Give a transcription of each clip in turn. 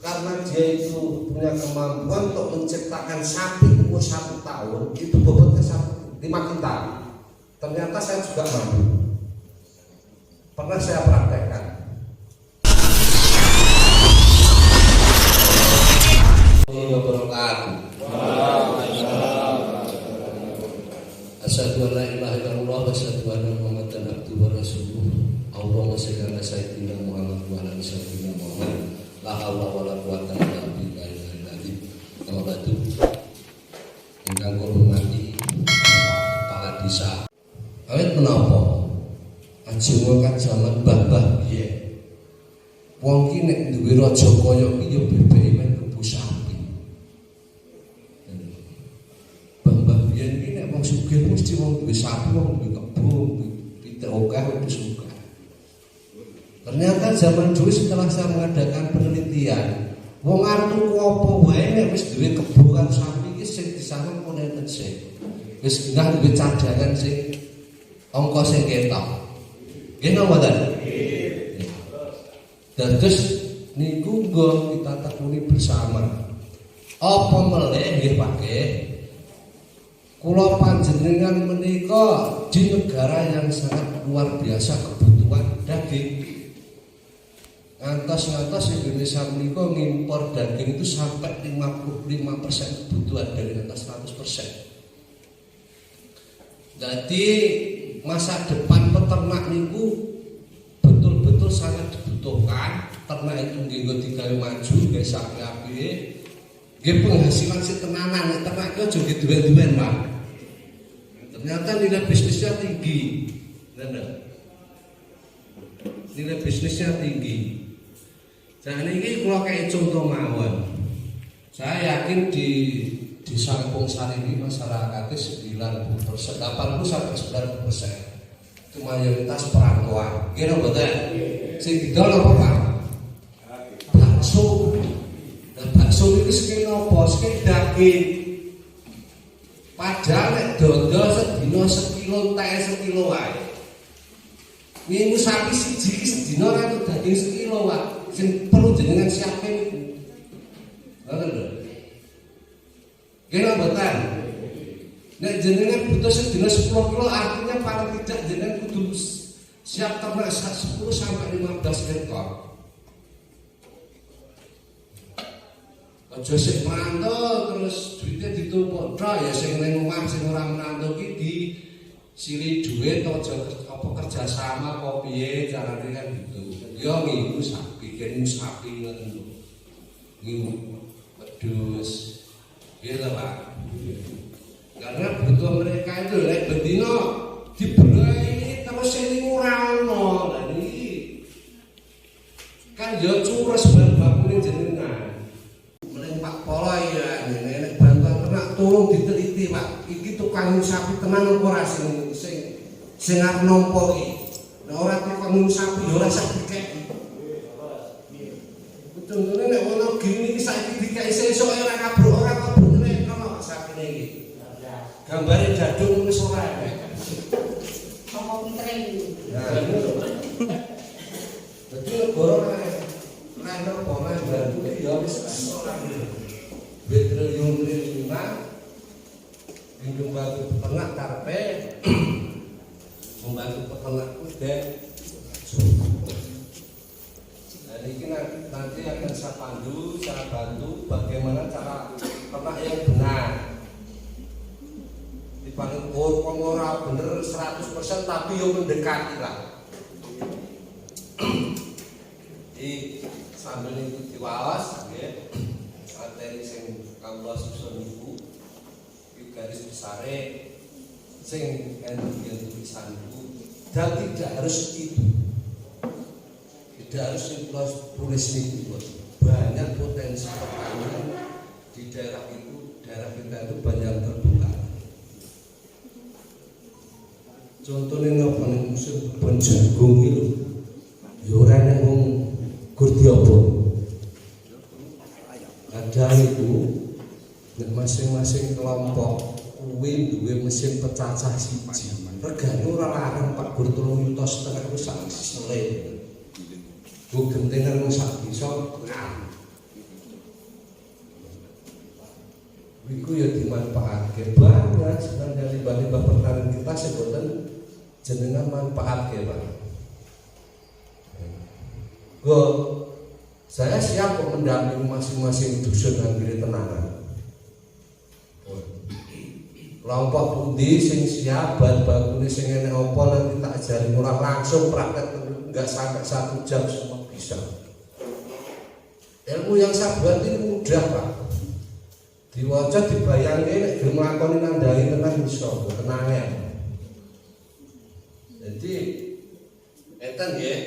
karena dia itu punya kemampuan untuk menciptakan sapi umur 1 tahun, itu bobotnya 5 kintal. Ternyata saya juga mampu. Pernah saya praktekkan. Asyhadu an la ilaha illallah wa asyhadu anna Muhammadan abduhu wa rasuluh. Allahumma shalli ala sayyidina Muhammad wa ala sayyidina Muhammad. La haula wa la quwwata illa billah. Kalau batu ingkang kula hormati kepala desa. Awit menapa? Ajeng kan jaman mbah-mbah biyen. Wong ki nek duwe raja kaya ki ya bebeke men kebo sapi. Mbah-mbah biyen ki nek wong sugih mesti wong duwe sapi, wong duwe kebo, pitik akeh wis suka. Ternyata zaman dulu setelah saya mengadakan penelitian, wong artu apa wae nek wis duwe kebo kan sapi iki sing disaneng oleh sing. Wis nggak duwe cadangan sing angka sing ketok. Nggih napa mboten? Nggih. Dados niku nggo kita tekuni bersama. Apa meleh nggih Pak nggih? Kula panjenengan menika di negara yang sangat luar biasa kebutuhan daging. Ngantos Indonesia menika ngimpor daging itu sampai 55% kebutuhan dari atas 100%. Jadi masa depan peternak niku betul-betul sangat dibutuhkan. Ternak itu nggih digawe maju, nggih sapi apike. Nggih penghasilan sing tenanan, ternak itu aja duwe-duwen, Pak. Ternyata nilai bisnisnya tinggi. Nilai bisnisnya tinggi. Jadi ini kalau kayak contoh mawon, saya yakin di Sampung Sari ini masyarakatnya 90%, 80-90% itu mayoritas perantauan. Gimana betul? Sing didol apa Pak? Bakso. Dan bakso itu sekian apa? Sekian daging. Padahal nek dodol sedina sekilo teh sekilo wae. Minggu sapi siji sedina ora daging sekilo wae. Sing perlu jenengan siapin itu. Ngoten lho. Nggih mboten. Nek jenengan butuh sedina 10 kilo artinya paling tidak jenengan kudu siap ternak 10 sampai 15 ekor. Aja sing merantau terus duitnya ditumpuk tok ya sing ning omah sing ora merantau ki di siri duit aja apa kerja sama apa piye carane kan gitu. Ya ngiku sapi, kene sapi ngoten lho. Ngiku wedhus. Iya Pak. Karena butuh mereka itu lek bendino dibelai terus sing ora ono. Lah niki kan yo curus bakune jenengan. Meneng Pak Polo ya nek bantuan ternak tolong diteliti Pak. Iki tukang sapi tenan apa ora sing arep nampa iki. Nek ora tukang sapi yo ora sak dikek. Contohnya nek ono gini iki saiki dikek sesuk ora kabruk ora kabruk nek ono sapine iki. Gambare jadung wis ora. Apa pintere iki? Nah, ngono. Dadi negara nek nopo nek bantu ya wis ora. Triliun-triliunan ing membantu peternak karepe membantu peternak kuda. Dan ini nanti akan saya pandu, saya bantu bagaimana cara ternak yang benar. Di paling ora bener 100% tapi yang mendekati lah. Di sambil ikuti wawas, ya. Materi sing kanggo susun ibu, iki garis besare sing yang tulisan ibu. Dan tidak harus itu. Tidak harus tulis itu. Banyak potensi pertanian di daerah itu, daerah kita itu banyak terbuka. Contohnya ngapa nih musim kebun jagung itu, yoran yang mau kurdiopo. Ada itu, masing-masing kelompok kuwi duwe mesin pecacah siji. Regane ora larang Pak Gur 3,5 juta ku sak sele. Bu gentengan sak bisa. iku ya dimanfaatke banget sebenarnya limbah-limbah pertanian kita sebutan jenengan manfaatke Pak. Saya siap kok mendampingi masing-masing dusun ngambil tenanan. Kelompok pundi sing siap bahan-bahan sing enek apa nanti tak ajari murah langsung praktek enggak sampai 1 jam semua bisa. Ilmu yang saya buat ini mudah Pak. Diwaca dibayangke nek gelem nglakoni nandhangi tenan iso tenange. Jadi eten nggih.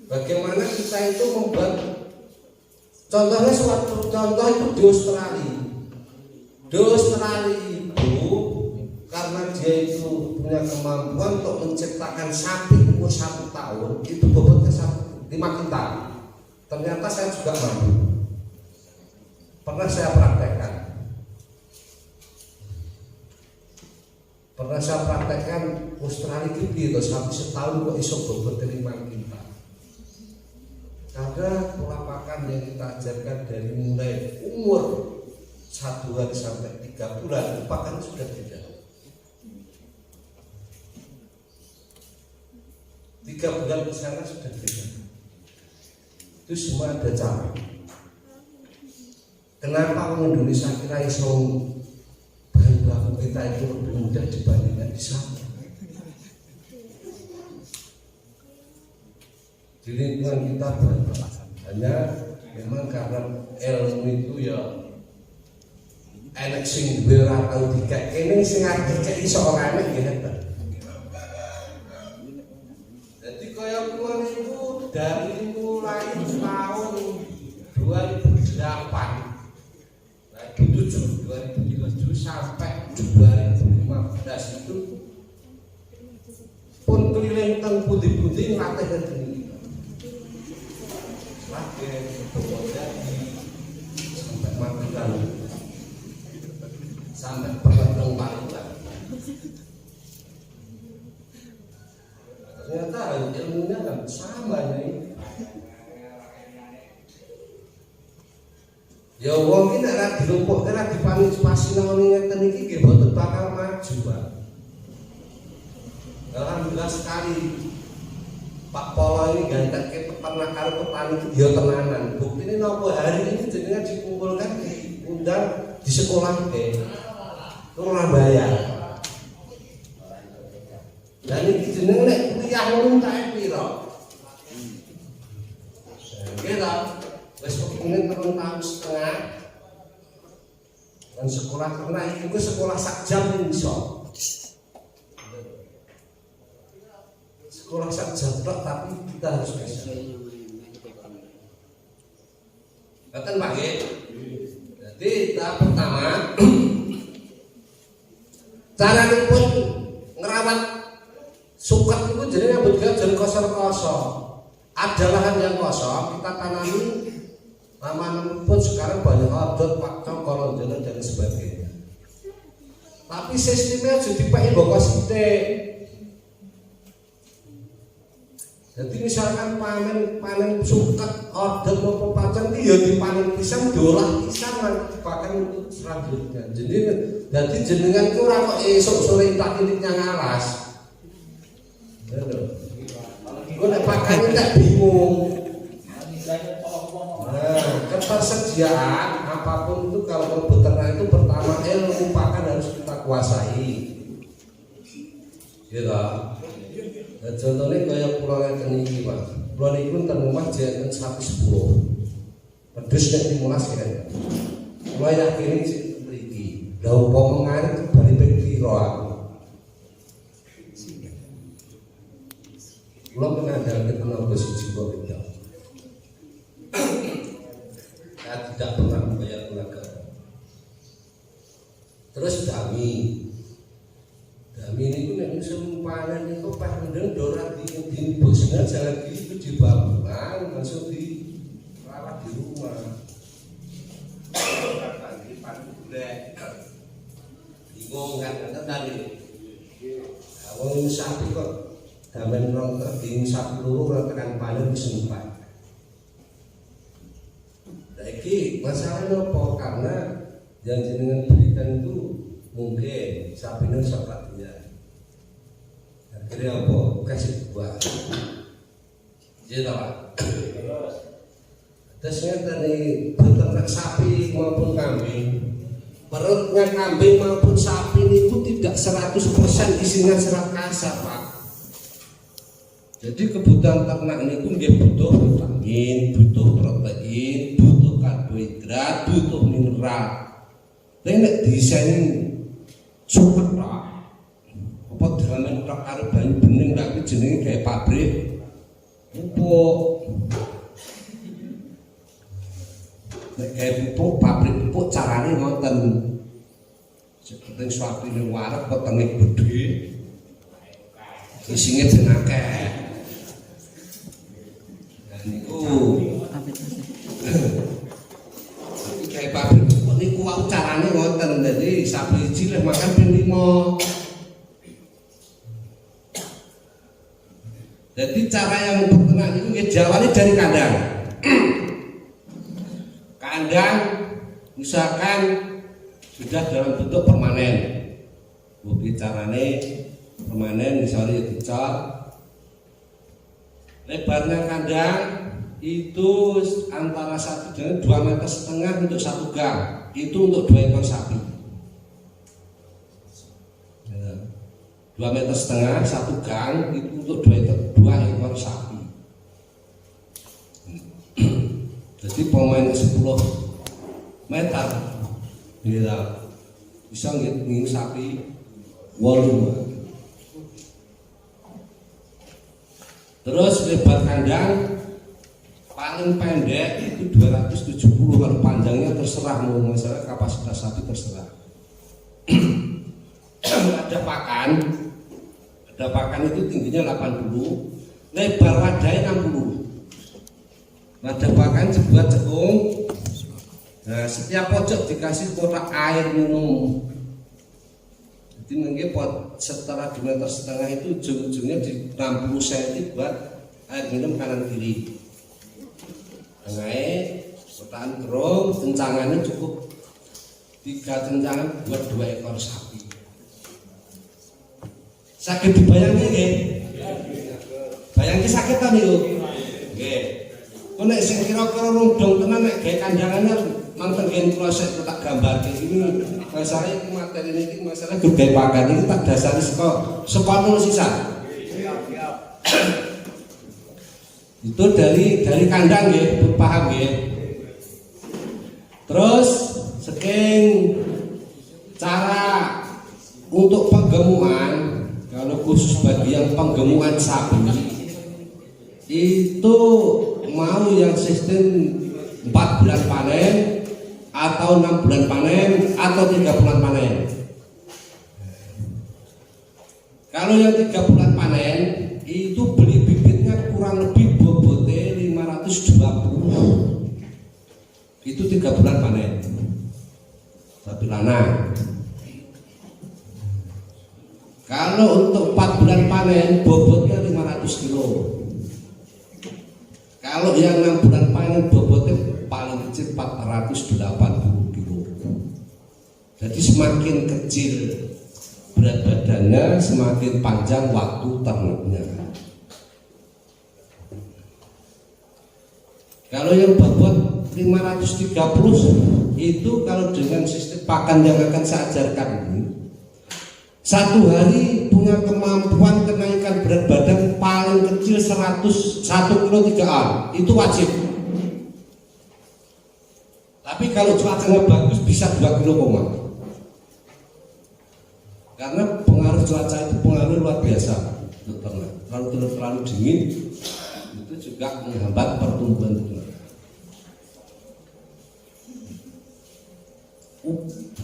Bagaimana kita itu membuat contohnya suatu contoh itu di Australia. Di Australia itu karena dia itu punya kemampuan untuk menciptakan sapi umur 1 tahun itu bobotnya 5 kintal. Ternyata saya juga mampu. Pernah saya praktekkan. Australia gitu sapi setahun kok iso bobot 5 kintal. Karena pola makan yang kita ajarkan dari mulai umur 1 hari sampai 3 bulan pakan sudah beda. 3 bulan ke sana sudah beda. Itu semua ada cara. Kenapa orang Indonesia kira iso bahan baku kita itu lebih mudah dibandingkan di sana? Di lingkungan kita banyak, hanya memang karena ilmu itu ya enek sing duwe ora tau dikek kene sing arep dikek iso ora enek nggih hebat. Jadi kaya kula niku dari mulai tahun 2008 2007 sampai 2015 itu pun keliling teng pundi-pundi ngatih ngene. Sampai Magelang, sampai Perdang Pariwan. Ternyata ilmunya kan sama nih. Ya wong iki nek ra dilumpuhke ra dipartisipasi nang ngeten iki nggih boten bakal maju, Pak. Alhamdulillah sekali Pak Polo ini gantek pernah karo petani dia tenanan. Bukti ini nopo hari ini jenengan dikumpulkan diundang di sekolah ke ora bayar. Dan ini jenengan nek kuliah ngono tak piro. Kira wis kepengin 3 tahun setengah dan sekolah kena itu sekolah sak jam iso. Sekolah sak jam tapi kita harus bisa. Katakan Pak ya. Jadi tahap pertama cara pun ngerawat suket itu jadi yang jangan kosong-kosong. Ada lahan yang kosong kita tanami tanaman pun sekarang banyak odot, pakcong, kolonjolan dan sebagainya. Tapi sistemnya jadi pakai bokos sithik. Jadi misalkan panen suket order maupun pacang itu ya dipanen pisang diolah pisang nanti dipakai untuk selanjutnya. Jadi jenengan itu ora kok esuk sore tak titiknya ngalas. Gue nek pakane tak bingung. Nah, ketersediaan apapun itu kalau beternak itu pertama ilmu pakan harus kita kuasai. Gitu. Nah, contohnya kayak pulau ngeten iki, Pak. Pulau niku ten omah jeneng sapi 10. Pedes nek 15 kan. Kula yakin sing mriki. Lah upama ngarep bali ping pira aku. Kula mengandalkan tenaga siji kok beda. Saya tidak pernah membayar tenaga. Terus kami ini pun yang sempanan itu Pak Mendeng dorat di bosnya jalan itu di bangunan masuk di rawat di rumah. Pagi pagi boleh bingung kan tadi. Awang ini sapi kok damen nonton di sapi luru tekan panen disempat. Lagi masalahnya apa? Karena yang jenengan berikan itu mungkin sapinya sapatnya. Akhirnya apa? Kasih buah. Jadi apa? Terus tadi beternak sapi maupun kambing, perutnya kambing maupun sapi itu tidak 100% isinya serat kasar, Pak. Jadi kebutuhan ternak ini pun dia butuh vitamin, butuh protein, butuh karbohidrat, butuh mineral. Tapi nek desain cukup lah. Apa dalam tok karo banyu bening lagi jenenge kayak pabrik pupuk. Nek kayak pupuk pabrik pupuk carane ngoten. Seperti suatu ini warak petengnya gede, isinya jenakeh. Niku kayak pabrik pupuk niku wau carane ngoten. Jadi sapi cilik makan ping 5. Jadi cara yang berternak itu jawabnya dari kandang. Kandang misalkan sudah dalam bentuk permanen. Bukti carane permanen misalnya dicor. Lebarnya kandang itu antara 1 dan 2,5 meter untuk 1 gang. Itu untuk 2 ekor sapi. 2,5 meter 1 gang itu untuk 2 ekor sapi. Jadi pemain 10 meter ya, bisa ngitung sapi 8. Terus lebar kandang paling pendek itu 270, kalau panjangnya terserah, mau masalah kapasitas sapi terserah. Ada pakan itu tingginya 80, lebar wadahnya 60. Wadah pakan dibuat cekung. Nah, setiap pojok dikasih kotak air minum. Jadi mungkin setelah 2,5 meter itu ujung-ujungnya di 60 cm buat air minum kanan kiri. Tengahnya kotakan kerung, kencangannya cukup 3 kencangan buat 2 ekor sapi. Sakit dibayangin nggih? Bayangke sakit kan niku? Nggih. Kok nek sing kira-kira rundong tenan nek gawe kandangane mangken ngen proses tak gambarke iki. Masalah iki materi niki masalah gawe pakan iki tak dasari saka nol sisa. Itu dari kandang nggih, paham nggih. Terus saking cara untuk penggemukan. Kalau khusus bagi yang penggemukan sapi itu mau yang sistem 4 bulan panen atau 6 bulan panen atau 3 bulan panen. Kalau yang 3 bulan panen itu beli bibitnya kurang lebih bobotnya 520. Itu 3 bulan panen sapi lanang. Kalau untuk 4 bulan panen bobotnya 500 kilo. Kalau yang 6 bulan panen bobotnya paling kecil 480 kilo. Jadi semakin kecil berat badannya semakin panjang waktu ternaknya. Kalau yang bobot 530 itu kalau dengan sistem pakan yang akan saya ajarkan ini, 1 hari punya kemampuan kenaikan berat badan paling kecil 1 kilo 3 itu wajib. Tapi kalau cuacanya bagus bisa 2 kilo koma. Karena pengaruh cuaca itu pengaruh luar biasa untuk ternak. Kalau terlalu dingin itu juga menghambat pertumbuhan ternak.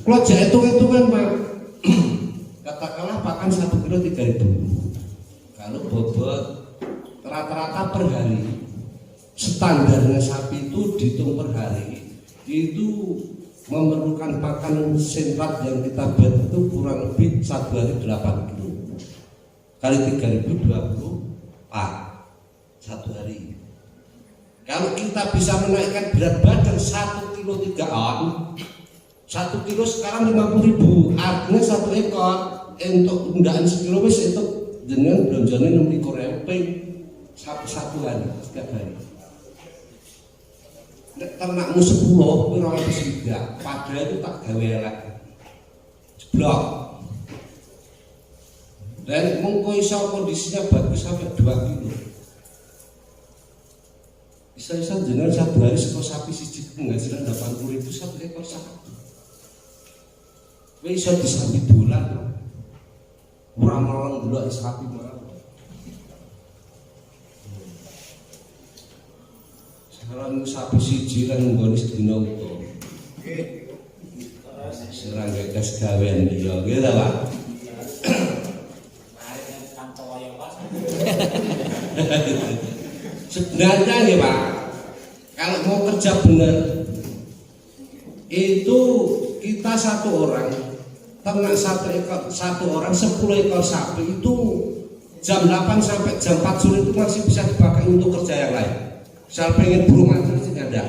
Kalau hitung-hitungan Pak, katakanlah pakan 1 kilo 3.000. Kalau bobot rata-rata per hari, standarnya sapi itu dihitung per hari, itu memerlukan pakan sentrat yang kita buat itu kurang lebih 1 hari 8 kilo kali 3.024 1 hari. Kalau kita bisa menaikkan berat badan 1 kilo 3 on, 1 kilo sekarang 50.000, artinya 1 ekor untuk undaan sekilo wis itu jenengan belonjane 26.000 ping satu-satuan setiap hari. Nek ternakmu 10 kuwi 200 padahal itu tak gawe elek. Jeblok. Dan mengko iso kondisinya bagus sampai 2 kilo. Bisa-bisa jenengan satu hari sekor sapi siji penghasilan 80.000 1 ekor sapi. Wis iso disambi dolan. Ora melong delok sapi malah. Sekarang sapi siji lan nggone sedina uga. Serang gas gawean ya gitu Pak. Sebenarnya ya Pak, kalau mau kerja benar itu kita 1 orang ternak 1 orang 10 ekor sapi itu jam 8 sampai jam 4 sore itu masih bisa dipakai untuk kerja yang lain. Misal pengen burung mati tidak ada.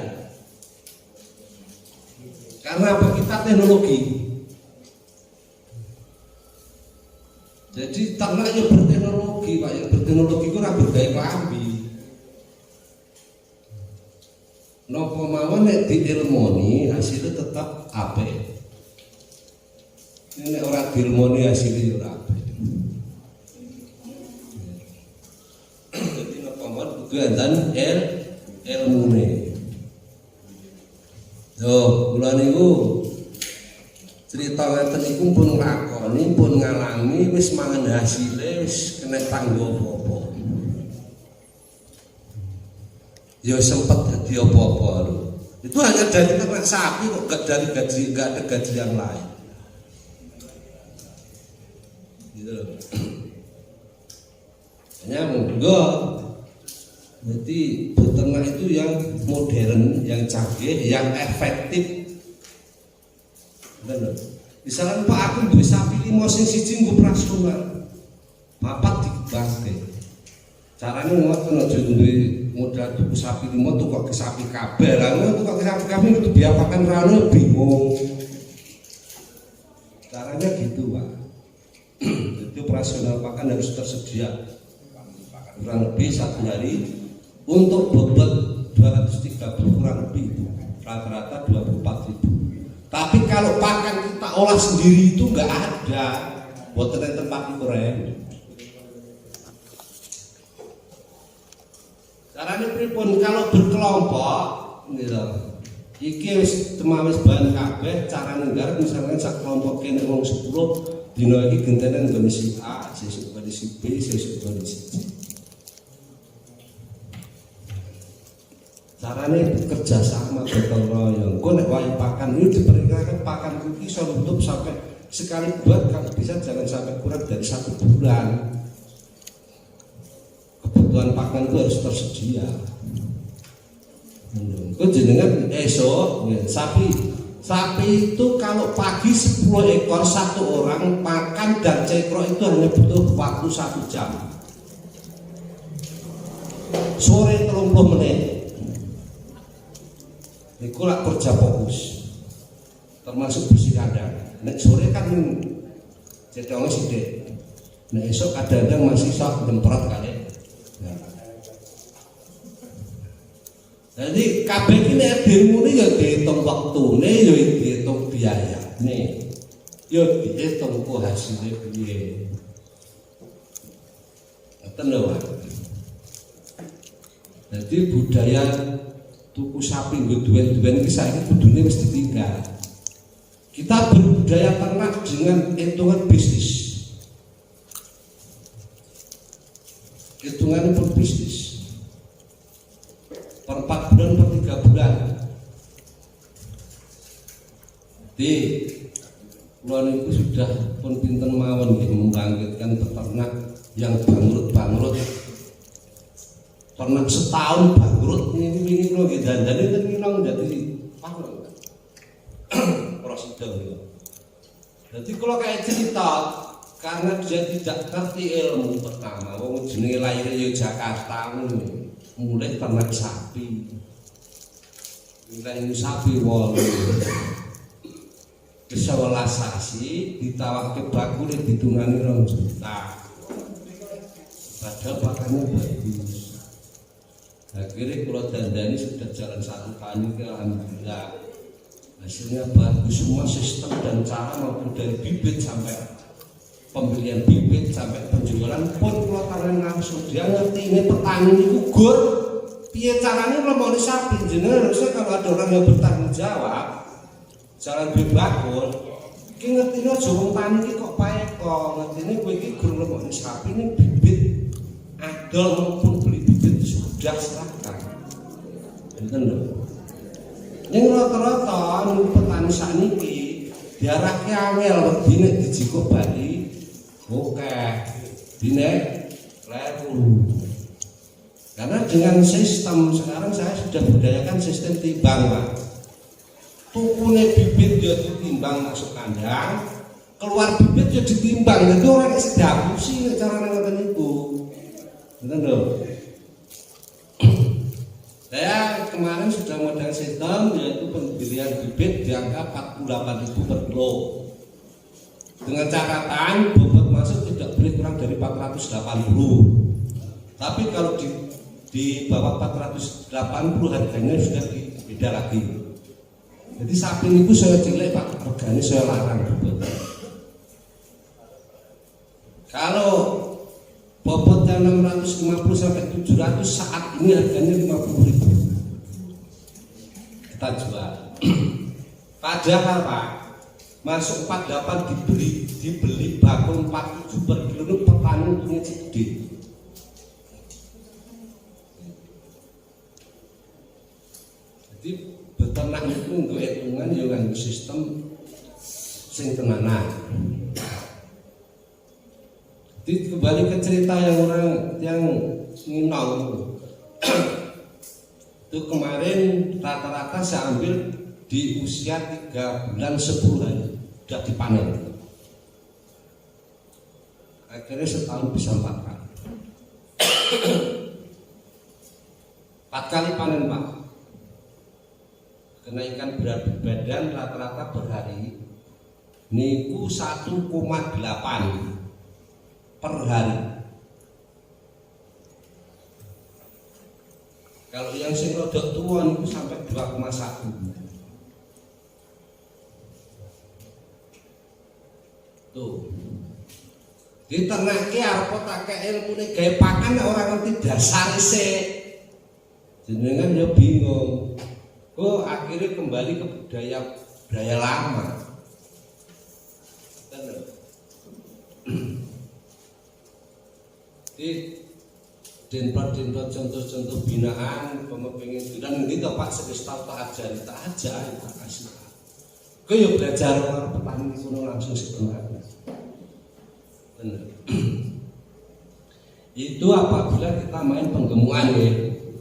Karena apa? Kita teknologi. Jadi ternaknya berteknologi Pak, yang berteknologi itu ora bergaya klambi. Nopo mawon nek diilmoni hasilnya tetap apik. Nek ora diilmoni hasilnya ora apik. Jadi nopo mawon kudu enten ilmune. Yo, kula niku cerita ngeten iku pun nglakoni, pun ngalami wis mangan hasile wis kena tanggo apa-apa. Ya sempat jadi apa-apa lho. Itu hanya dari ternak sapi kok, gak dari gaji, gak ada gaji yang lain. Gitu loh. Hanya monggo. Jadi beternak itu yang modern, yang canggih, yang efektif. Bener. Misalkan Pak aku duwe sapi 5 sing siji nggo operasional. Papat dibangke. Carane ngoten aja duwe modal tuku sapi 5 tukok ke sapi kabeh. Lah tukok ke sapi kabeh itu diapakan rano bingung. Caranya gitu, Pak. Jadi operasional pakan harus tersedia. Kurang lebih 1 hari untuk bobot 230 kurang lebih rata-rata 24.000. Tapi kalau pakan kita olah sendiri itu enggak ada. Boten enten tempat goreng. Caranya pripun kalau berkelompok gitu. Iki wis temawis bahan kabeh carane nggarap misalkan sak kelompok kene wong 10 dina iki gentenen nggone si A, sesuk nggone si B, sesuk nggone si C. Carane bekerja sama gotong royong. Kok nek wayahe pakan itu diperkirakan pakan iki iso nutup sampai sekali buat kalau bisa jangan sampai kurang dari 1 bulan. Kebutuhan pakan itu harus tersedia. Kok jenengan esok sapi itu kalau pagi 10 ekor 1 orang makan dan cekrok itu hanya butuh waktu 1 jam. Sore 30 menit. Iku lak kerja fokus. Termasuk bersih kandang. Nek sore kan cedongnya sithik. Nek esok kadang-kadang masih sak nyemprot kali. Jadi kabeh iki nek dirmune ya diitung wektune ya diitung biayane. Ya diitung kok hasilnya piye. Ngoten lho, Pak. Jadi budaya tuku sapi nggo duwen-duwen iki saiki kudune wis ditinggal. Kita berbudaya ternak dengan hitungan bisnis. Hitungannya per bisnis. Per 4 bulan, per 3 bulan. Jadi kula niku sudah pun pinten mawon nggih membangkitkan peternak yang bangkrut. Ternak setahun bangkrut ini kula nggih dandane ten minang dadi paham. Prosedur niku. Dadi kula kayak cerita karena dia tidak ngerti ilmu pertama, wong jenenge lair Yogyakarta ngono. Mulai ternak sapi. Mulai sapi wol. ke-11 sasi ditawake bakule ditungani 2 juta. Padahal pakannya bagus. Akhirnya kalau dandani sudah jalan 1 kali, alhamdulillah hasilnya bagus. Semua sistem dan cara maupun dari bibit sampai pembelian bibit sampai penjualan pun kalau tangan langsung. Dia ngerti ini petani ini gugur piye caranya ngelomoni sapi. Jenenge harusnya kalau ada orang yang bertanggung jawab jalan bebakul iki ngertine aja wong tani iki kok pae kok ngertine kowe iki gur ngelomoni sapi ini bibit adol maupun beli bibit sudah serahkan. Enten lho. Ning rata-rata petani sakniki diarahke awel wedi nek dijiko bali oke dine lewu. Karena dengan sistem sekarang saya sudah budayakan sistem timbang, Pak. Tukune bibit dia ditimbang masuk kandang, keluar bibit dia ditimbang. Jadi orang yang sedang sih cara ngoten itu. Betul loh. Saya kemarin sudah modal sistem yaitu pembelian bibit di angka 48.000 per kilo. Dengan catatan bobot masuk tidak boleh kurang dari 480. Tapi kalau di bawah 480 harganya sudah beda lagi. Jadi sapi itu saya jelek Pak, harganya saya larang bobot. Kalau bobotnya 650 sampai 700 saat ini harganya 50.000 kita jual. Padahal Pak, masuk 48 dibeli bakul 47 per kilo itu petani punya gede. Jadi beternak itu untuk hitungan yang sistem sing tenanan. Jadi kembali ke cerita yang orang yang nginau itu kemarin rata-rata saya ambil di usia 3 bulan 10 hari sudah dipanen. Akhirnya setahun bisa 4 kali. 4 kali panen Pak. Kenaikan berat badan rata-rata per hari niku 1,8 per hari. Kalau yang sing rodok tua niku sampai 2,1. Tuh. Diternake arep tak ilmune gawe pakan ora ngerti dasar sik. Jenengan ya bingung. Kok akhirnya kembali ke budaya lama. Di denpar contoh-contoh binaan pemepingin bilang gitu Pak sekestal tak ajari tak kasih. Kau yuk belajar orang petani kuno langsung sebenarnya. Benar. Itu apabila kita main penggemukan ya,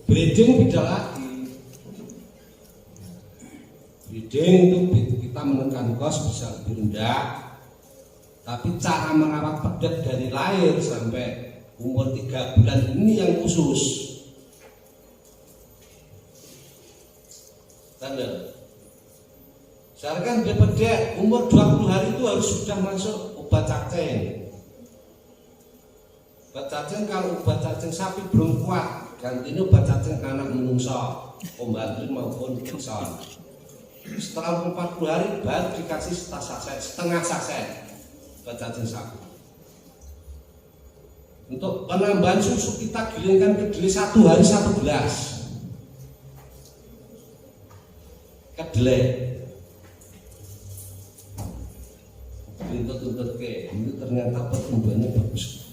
breeding beda lagi. Breeding itu kita menekan kos bisa lebih rendah, tapi cara merawat pedet dari lahir sampai umur 3 bulan ini yang khusus. Tanda. Sekarang dia pedet umur 20 hari itu harus sudah masuk obat cacing. Obat cacing kalau obat cacing sapi belum kuat, gantinya obat cacing anak menungso, pembantu maupun kekson. Setelah 40 hari baru dikasih setengah saset obat cacing sapi. Untuk penambahan susu kita gilingkan kedelai 1 hari 1 gelas. Kedelai. Tuntut ke, itu ternyata pertumbuhannya bagus.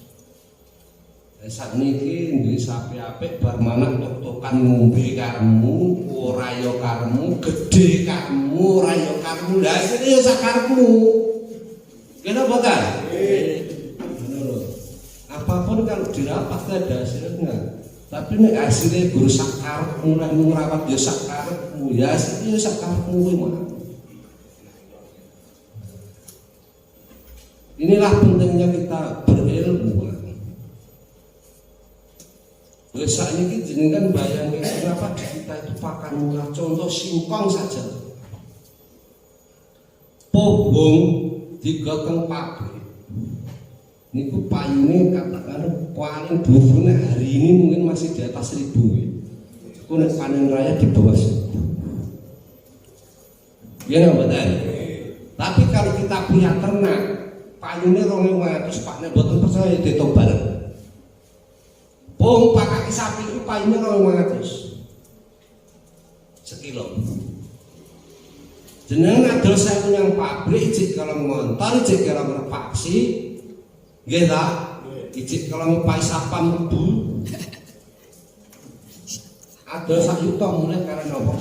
Saat ini duwe sapi apik bar manah tok-tokan ngombe karemu, ora ya karemu, gedhe karemu, ora ya karemu. Lah asline ya sakarepmu. Kenapa kan? Apapun kalau dirawat ada hasilnya. Tapi nek hasilnya guru sakarepmu nek ngrawat ya sakarepmu, ya hasilnya sakarepmu kuwi. Inilah pentingnya kita berilmu. Saat ini jenengan bayangin kenapa di kita itu pakan murah. Contoh singkong saja. Pobong digotong pabrik. Niku payune katakan paling dhuwurne hari ini mungkin masih di atas 1000. Iku nek panen raya di bawah 1000. Ya nggak betul. Tapi kalau kita punya ternak, payune 2500 Pak nek mboten percaya ditok bareng. Pung pakai sapi itu payune 2500 sekilo. Jenengan adol saya punya pabrik ijik kalau ngontor, ijik kalau ngerepaksi, nggih ta? Ijik kalau ngepai sapam rebu. Adol sak yuta mulai karena apa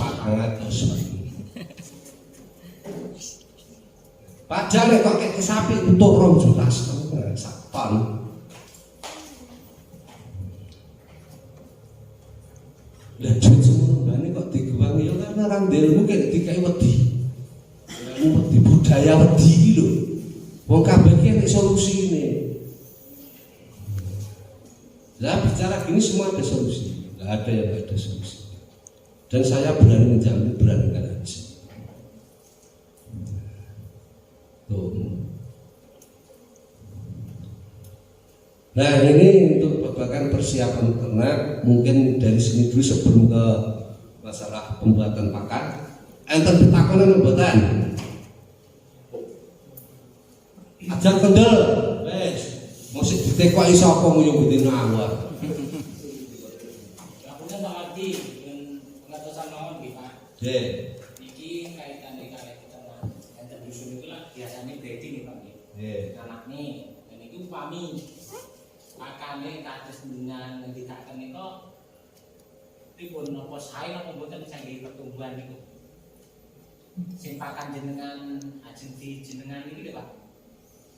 400. Padahal nek kok kek sapi utuh 2 juta sak ton. Lah jujur mbane kok digewangi ya karena ra ndelmu kek dikai wedi. Wedi budaya wedi iki lho. Wong kabeh iki nek solusine. Lah bicara gini semua ada solusi. Enggak ada yang enggak ada solusi. Dan saya berani menjamin, berani garansi. Tuh. Nah ini untuk babakan persiapan ternak, mungkin dari sini dulu sebelum ke masalah pembuatan pakan. Enten pitakonan mboten? Ajar kendel, wes. Musik ditekoki sapa nguyuh dina awak. Aku kan ngerti pengaturan mawon nggih Pak. Nggih. Iki kaitane karo kita enten dusun iku lah biasane breeding nih Pak nggih. Nggih. Anakne dan iki upami pakane kados dengan ngendikaken nika pripun napa sae napa mboten saking pertumbuhan niku. Sing pakan jenengan ajeng di jenengan iki lho Pak.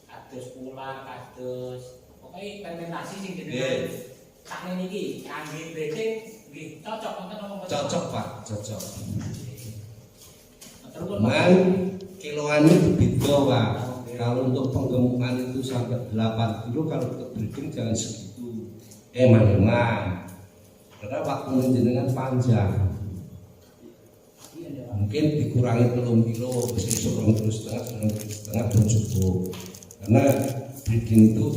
Kados pula, kados pokoke fermentasi sing jenengan sakne niki kangge breeding nggih cocok wonten napa mboten? Cocok Pak, cocok. Terus Man kiloannya beda Pak. Kalau untuk penggemukan itu sampai 8 kilo, kalau untuk breeding jangan segitu. Eman-eman. Karena waktu menjenengan panjang. Mungkin dikurangi 3 kilo, besok 2,5 kilo dan cukup. Karena breeding itu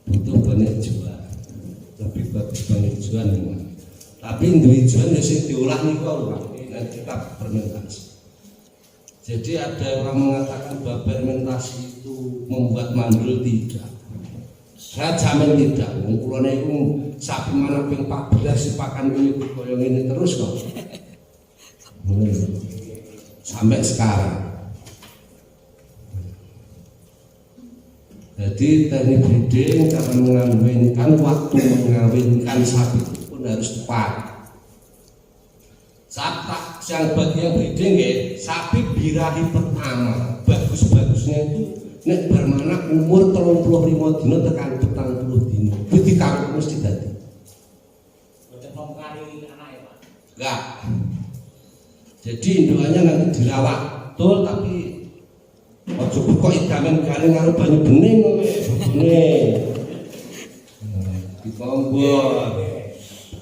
butuh banyak jual, lebih bagus banyak jual memang. Tapi individual yang diolah nih kalau nanti kita fermentasi. Jadi ada orang mengatakan bahwa fermentasi itu membuat mandul, tidak. Saya jamin tidak. Kulone itu sapi mana ping 14 pakan ini koyong ini terus kok. Sampai sekarang. Jadi teknik breeding karena mengawinkan waktu mengawinkan sapi itu pun harus tepat. Sapi yang bagian breeding ya, sapi birahi pertama bagus-bagusnya itu nek bermanak umur 35 dino tekan 40 dino. Itu dikawin mesti dadi. Boten mempengaruhi anak ya Pak. Enggak. Jadi indukannya nanti dirawat betul tapi ojo kok idamen garing karo banyu bening kowe bening. Dikombor.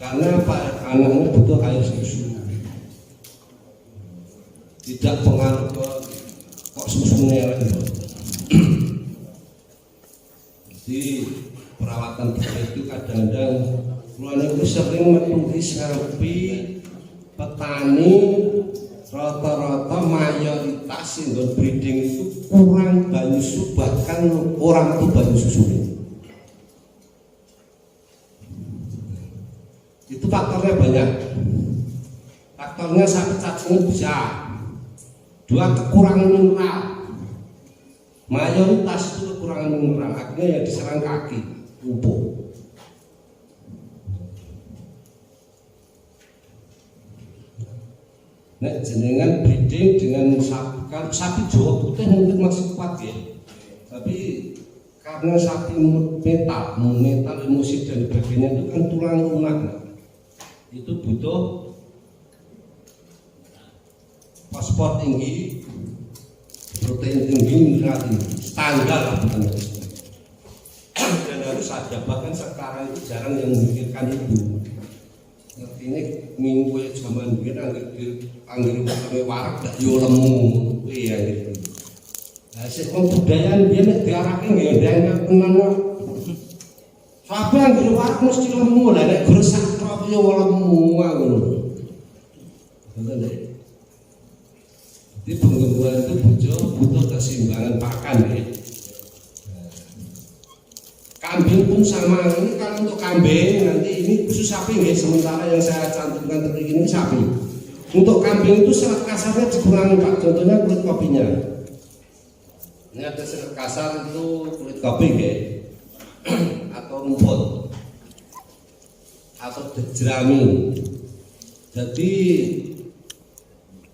Karena Pak anaknya butuh air susu. Tidak pengaruh ke kok susunya lagi. Jadi perawatan kita itu kadang-kadang mulai itu sering menulis sapi petani rata-rata mayoritas yang breeding itu kurang banyu susu, bahkan orang itu banyu susu. Itu faktornya banyak. Faktornya sapi cacingnya bisa. 2 kekurangan mineral. Mayoritas itu kekurangan mineral, akhirnya yang diserang kaki, lumpuh. Nah, jenengan breeding dengan sapi Jawa putih mungkin masih kuat ya. Tapi karena sapi metal, emosi dan sebagainya itu kan tulang lunak. Itu butuh fosfor tinggi, protein tinggi, mineral tinggi, standar lah bukan harus. Dan harus ada, bahkan sekarang itu jarang yang memikirkan itu. Ngerti ini minggu zaman biar anggur pakai warak tak yo lemu, iya gitu. Sik kebudayaan dia nek diarake nggih ndang tenan kok. Sabe anggere warung mesti lemu lah nek guru sakro yo lemu ngono. Ngoten lho. Di pengembangan itu butuh keseimbangan pakan ya. Kambing pun sama, ini kan untuk kambing nanti ini khusus sapi ya, sementara yang saya cantumkan tadi ini sapi. Untuk kambing itu serat kasarnya dikurangi Pak, contohnya kulit kopinya. Ini ada serat kasar itu kulit kopi ya, atau rumput, atau jerami. Jadi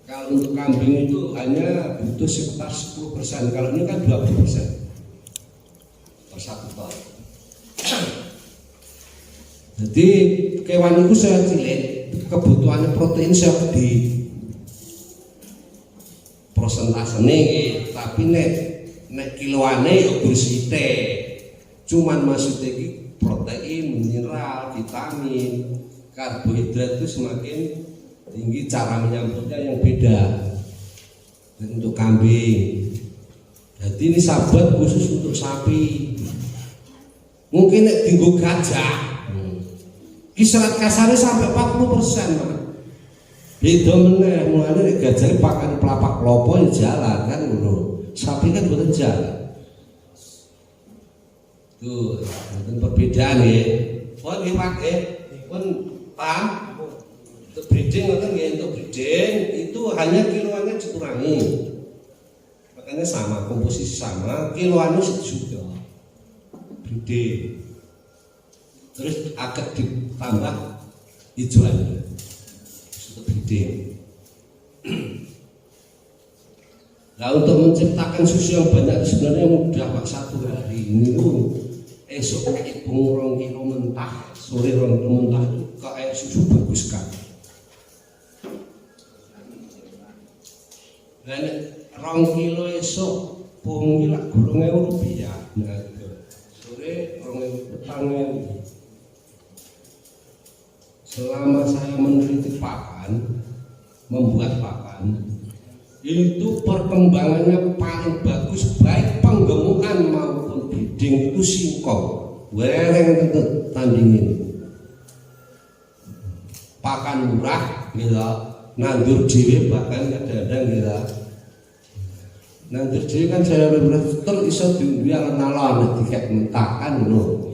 kalau untuk kambing itu hanya butuh sekitar 10%, kalau ini kan 20% per satu ton. Jadi kewan itu saya cilik, kebutuhannya protein saya gede, prosentasenya tapi nek kiloane ya bersite, cuman maksudnya protein, mineral, vitamin, karbohidrat itu semakin tinggi, cara menyambutnya yang beda. Dan untuk kambing, jadi ini sahabat khusus untuk sapi. Mungkin nek tinggu gajah, serat kasarnya sampai 40%, Pak. Beda meneh, mulane nek gajah pakan pelapak klopo ya jalan kan ngono. Sapi kan boten jalan. Tuh, itu perbedaan ya. Pun nggih Pak, pun paham? Untuk breeding ngoten nggih, untuk breeding itu hanya kiloannya dikurangi. Makanya sama, komposisi sama, kiloannya juga. Breeding. Terus agak ditambah hijauannya. Untuk breeding. Nah, untuk menciptakan susu yang banyak sebenarnya mudah Pak. 1 hari ini esok kayak rong kilo mentah, sore rong kilo mentah itu kayak susu bagus kan. Dan rong kilo esok pung gila Rp2.000. Nah, sore Rp2.000. Selama saya meneliti pakan, membuat pakan, itu perkembangannya paling bagus, baik penggemukan maupun breeding itu singkong, wereng tentu tandingin. Pakan murah, gitu, nandur dhewe bahkan kadang-kadang gitu. Nandur dhewe kan saya betul iso diundi alon-alon dikek mentakan ngono.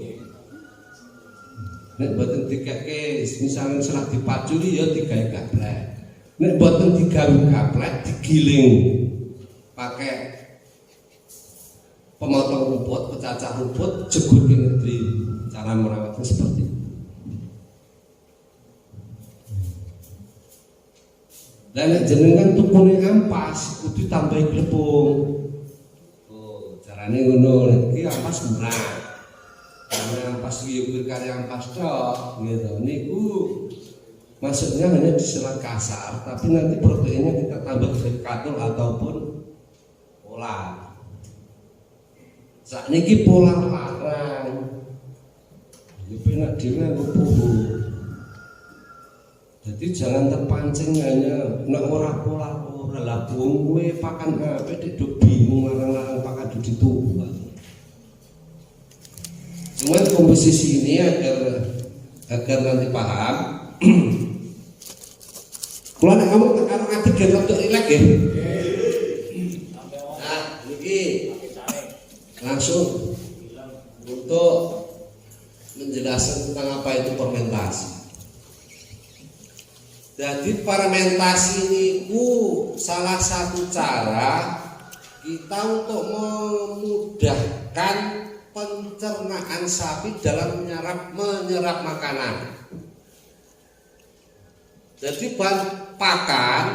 Nek boten dikeke misalnya serat dipaculi ya digawe gaplek. Nek boten digawe gaplek digiling pakai pemotong rumput, pecacah rumput, jegur ke negeri. Cara merawatnya seperti itu. Dan jenengan tukune ampas kudu tambahi glepung. Oh, carane ngono. Iki ampas murah. Karena ampas iki karya ampas tok gitu. Niku maksudnya hanya di serat kasar, tapi nanti proteinnya kita tambah dari katul ataupun polar. Saat ini polar larang, ya penak dhewe nggo. Jadi jangan terpancing hanya nek ora polar ora lah wong kowe pakan apik dik bingung larang-larang pakan di tubuh. Cuma komposisi ini agar nanti paham. Kalau nek kamu karo ati gen rada rileks ya. Nah, iki langsung untuk menjelaskan tentang apa itu fermentasi. Jadi fermentasi itu salah satu cara kita untuk memudahkan pencernaan sapi dalam menyerap makanan. Jadi bahan pakan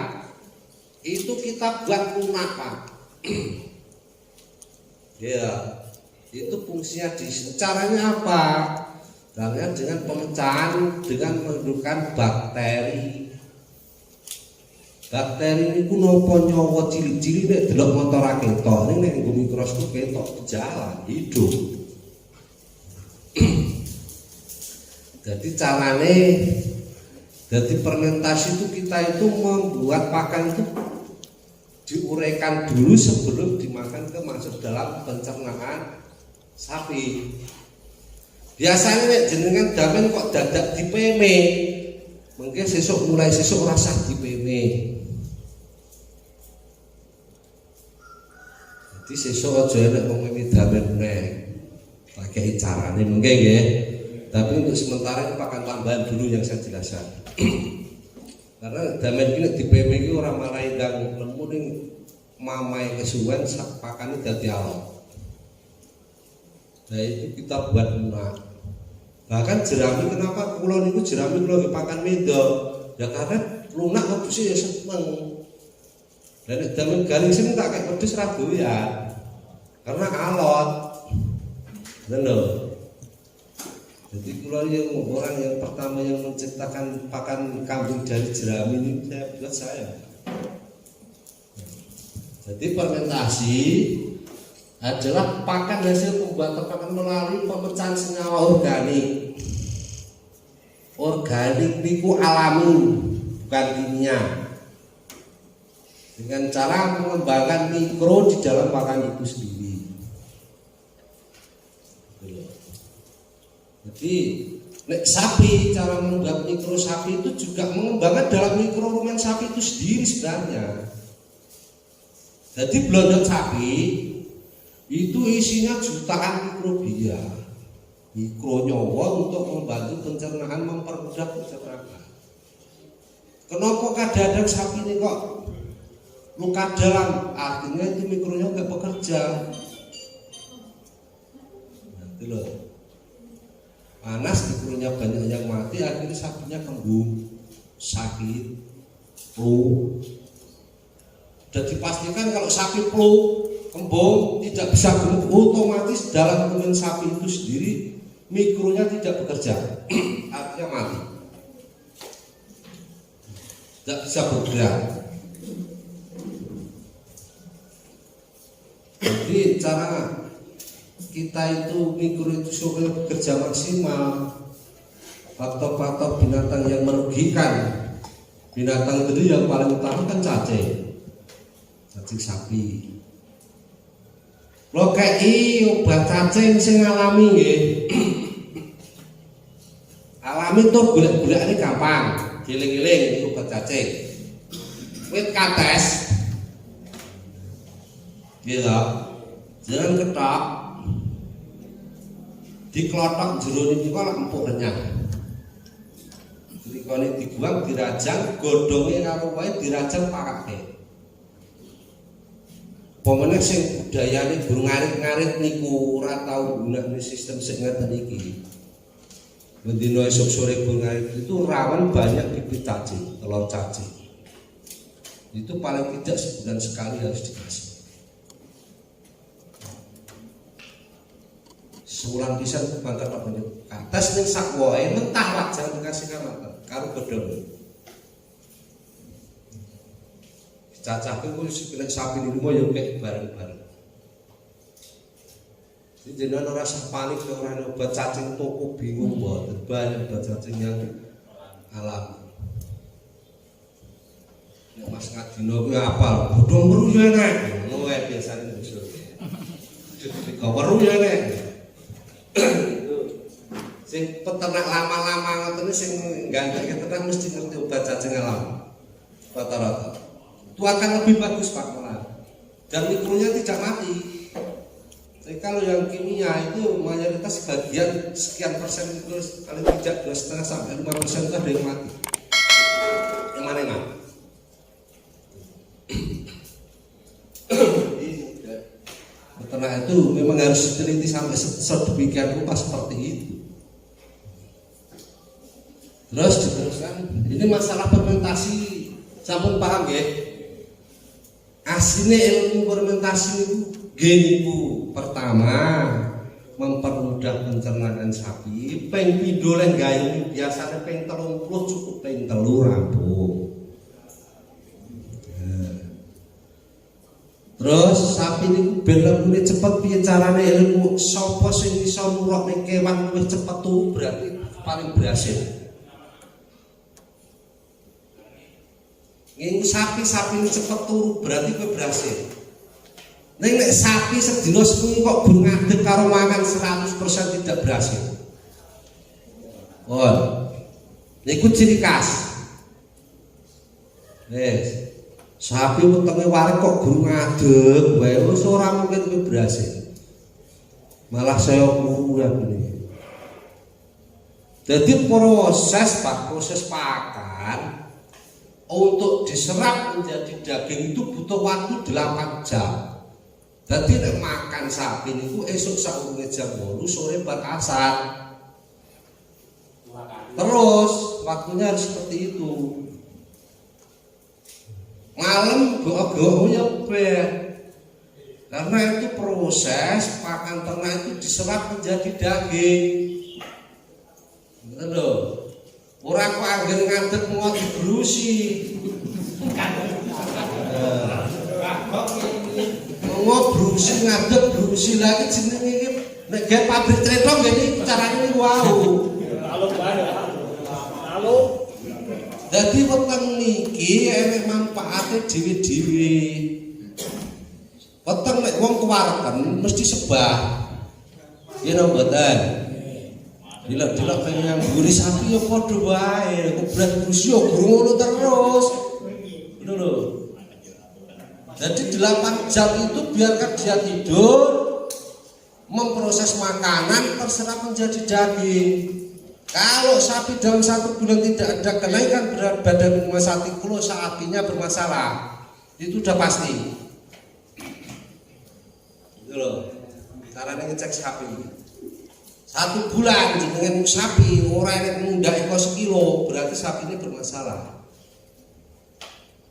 itu kita buat lunak Pak. Ya, itu fungsinya di caranya apa? Caranya dengan pemecahan, dengan menghidupkan bakteri. Bakteri ini ku nopo nyawa cili-cili nek delok motor ketok, ning nek nggo mikroskop ketok jalan hidup. Jadi carane jadi fermentasi itu kita itu membuat pakan itu diuraikan dulu sebelum dimakan ke masuk dalam pencernaan sapi. Biasanya nek jenengan damen kok dadak dipeme, mungkin mulai sesuk rasa dipeme. Jadi sesuk aja nek wong meme damen meneh. Pakai carane mungkin nggih. Tapi untuk sementara pakan tambahan dulu yang saya jelaskan. Karena damen ini di PM ini orang marai dan lemu ning mamai kesuwen pakane dadi awak. Nah itu kita buat lunak. Bahkan jerami, kenapa kula niku jerami kula pakan medok? Ya karena lunak wedhus ya seneng. Dan damen garing sing tak kek wedhus ra doyan. Karena alot. Lho. Jadi kula yang orang yang pertama yang menciptakan pakan kambing dari jerami ini saya. Jadi fermentasi adalah pakan hasil pembuatan pakan melalui pemecahan senyawa organik. Organik niku alami, bukan kimia. Dengan cara mengembangkan mikro di dalam pakan itu sendiri. Jadi nek sapi, cara membuat mikro sapi itu juga mengembangkan dalam mikro rumen sapi itu sendiri sebenarnya. Jadi blondot sapi itu isinya jutaan mikrobia, mikronyawa untuk membantu pencernaan, mempermudah pencernaan. Kenapa kadang-kadang sapi ini kok luka dalam? Artinya itu mikronya nggak bekerja. Nanti loh, panas mikronya banyak yang mati, akhirnya sapinya kembung, sakit, flu. Sudah dipastikan kalau sapi flu, kembung, tidak bisa gemuk, otomatis dalam rumen sapi itu sendiri mikronya tidak bekerja, artinya mati, tidak bisa bergerak. Jadi cara kita itu mikro itu supaya bekerja maksimal, faktor-faktor binatang yang merugikan binatang itu yang paling utama kan cacing sapi. Lo kei obat cacing sing alami nggih. Alami tur golek-golekane gampang, giling-giling obat cacing. Wit kates. Gitu. Jangan ketok. Diklothok jero niku kok empuk renyah. Dikone dibuang dirajang, godhonge karo wae dirajang pakake. Pemene sing budayane durung ngarit-ngarit niku ora tau gunakne sistem sing ngeten iki. Mendino esuk sore ngarit itu rawan banyak bibit cacing, telur cacing. Itu paling tidak sebulan sekali harus dikasih. Sebulan pisan bangkat apa nih? Atas ning sak wae mentah wae dikasih karo godhong. Cacah itu sebenarnya sapi di rumah yang kayak bareng-bareng. Jadi jenengan ora usah panik ora ana obat cacing toko bingung mboten, banyak obat cacing yang alami. Nek Mas Ngadino kuwi apal, godhong weru ya nek. Ngono wae biasane usul. Ketika weru ya nek. Sing peternak lama-lama ngoten sing gandeng ternak mesti ngerti obat cacing alam. Rata-rata. Itu akan lebih bagus Pak malah. Dan mikronya tidak mati. Jadi kalau yang kimia itu mayoritas sebagian sekian persen itu paling tidak 2,5 sampai 5% itu ada yang mati. Yang mana yang mati? Peternak itu memang harus diteliti sampai sedemikian rupa seperti itu. Terus diteruskan, ini masalah fermentasi, sampun paham ya? Aslinya ilmu fermentasi itu geniku pertama mempermudah pencernaan sapi. Peng pindho lek gawe biasanya peng 30 cukup peng 3 rampung. Terus sapi niku ben lembune cepet piye carane ilmu sapa sing iso nurokne kewan luwih cepet tuh berarti paling berhasil. Nginggo sapi ini cepet turu berarti kowe berhasil. Nek sapi sedina sewengi kok gur ngadeg karo mangan 100% tidak berhasil. Niku ciri khas. Sapi wetenge wareg kok gur ngadeg wae wis ora mungkin kowe berhasil. Malah saya kuru ini. Jadi proses pakan untuk diserap menjadi daging itu butuh waktu 8 jam. Jadi nek makan sapi niku esuk saurunge jam 8 sore bar asar. Terus waktunya harus seperti itu. Malam go-go ya ben. Karena itu proses pakan ternak itu diserap menjadi daging. Ngoten lho. Ora kok anggen ngadeg mau dibrusi. Mau brusi ngadeg brusi lagi jenenge iki nek gawe pabrik tretong ngene carane niku wau. Halo. Dadi weteng niki enek manfaate dhewe-dhewe. Weteng nek wong kewareken mesti sebah. Yen mboten. Dilek-dilek pengen mburi sapi ya padha wae, kubrat brusi yo ngono terus. Ngono lho. Jadi 8 jam itu biarkan dia tidur, memproses makanan terserap menjadi daging. Kalau sapi dalam 1 bulan tidak ada kenaikan berat badan 1 kilo, sapinya bermasalah. Itu udah pasti. Gitu loh. Caranya ngecek sapi. 1 bulan dengan sapi orang yang mundak eko sekilo, berarti sapinya bermasalah.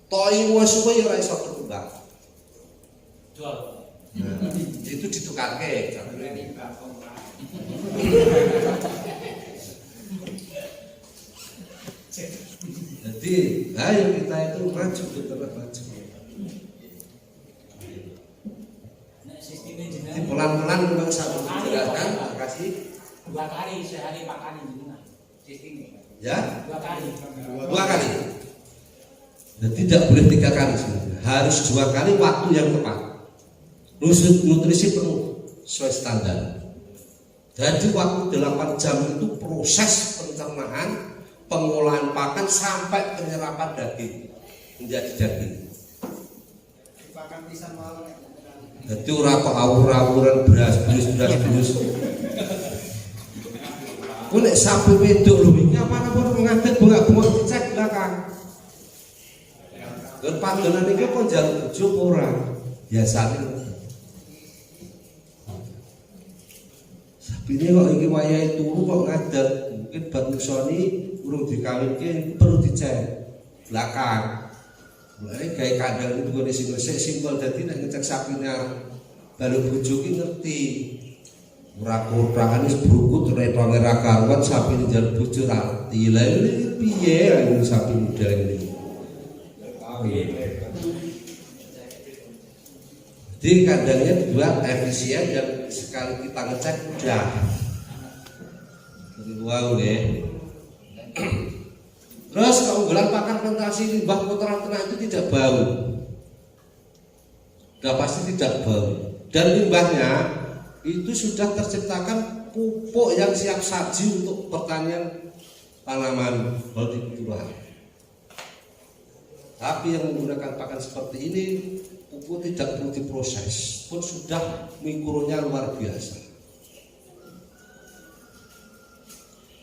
Toi suwe ora iso berkembang. Jual. Itu ditukarke jalur ini. Jadi, ayo kita itu maju maju. Jadi pelan-pelan memang satu gerakan, kasih 2 kali sehari pakan jenengan. Sistemnya. ya 2 kali. 2 kali. Dan tidak boleh 3 kali sebenarnya. Harus 2 kali waktu yang tepat. Nutrisi penuh sesuai standar. Jadi waktu 8 jam itu proses pencernaan, pengolahan pakan sampai penyerapan daging menjadi daging. Jadi ora kok awur-awuran beras. Ku nek sapi wedok lho iki apa-apa ngadeg bengak-bengok dicek belakang. Dan panggonan iki kok njaluk bojo ora? Biasane. Sapine kok iki wayahe turu kok ngadeg, mungkin bab nusoni urung dikawinke perlu dicek belakang. Mulai gawe kandang itu gone sing resik simpel dadi nek ngecek sapine balu bojo ki ngerti. Ora kotakan wis brukut retonge ra karuan sapine njaluk bojo ra ngerti. Lah iki piye lan sapi model iki. Jadi kandangnya dibuat efisien dan sekali kita ngecek udah. Jadi wow deh. Terus keunggulan pakan plantasi limbah kotoran ternak itu tidak bau. Sudah pasti tidak bau. Dan limbahnya itu sudah terciptakan pupuk yang siap saji untuk pertanian tanaman hortikultura. Tapi yang menggunakan pakan seperti ini, pupuk tidak perlu diproses, pun sudah mikronya luar biasa.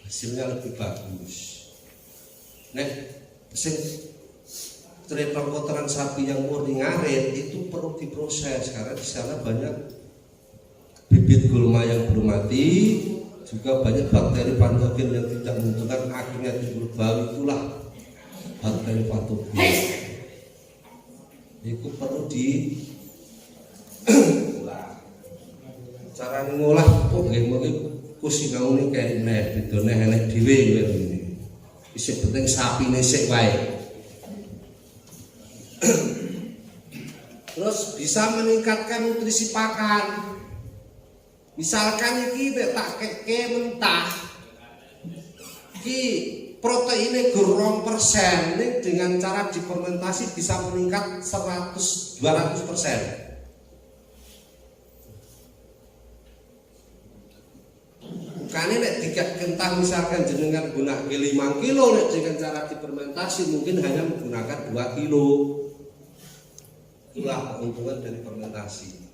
Hasilnya lebih bagus. Nek sing tretor kotoran sapi yang murni ngarit itu perlu diproses karena di sana banyak bibit gulma yang belum mati, juga banyak bakteri patogen yang tidak menentukan akhirnya timbul bau, itulah bakteri patogen. Itu perlu di cara ngolah kok nggih mengki kusinaune kayak neh bedone enek dhewe ngene. Isih penting sapine sik wae. Terus bisa meningkatkan nutrisi pakan. Misalkan iki tak keke mentah. Iki proteinnya gerong persen, ini dengan cara difermentasi bisa meningkat 200%. Bukannya nek tiga kentang misalkan jenengan gunakan 5 kilo, nek dengan cara difermentasi mungkin hanya menggunakan 2 kilo. Itulah keuntungan dari fermentasi.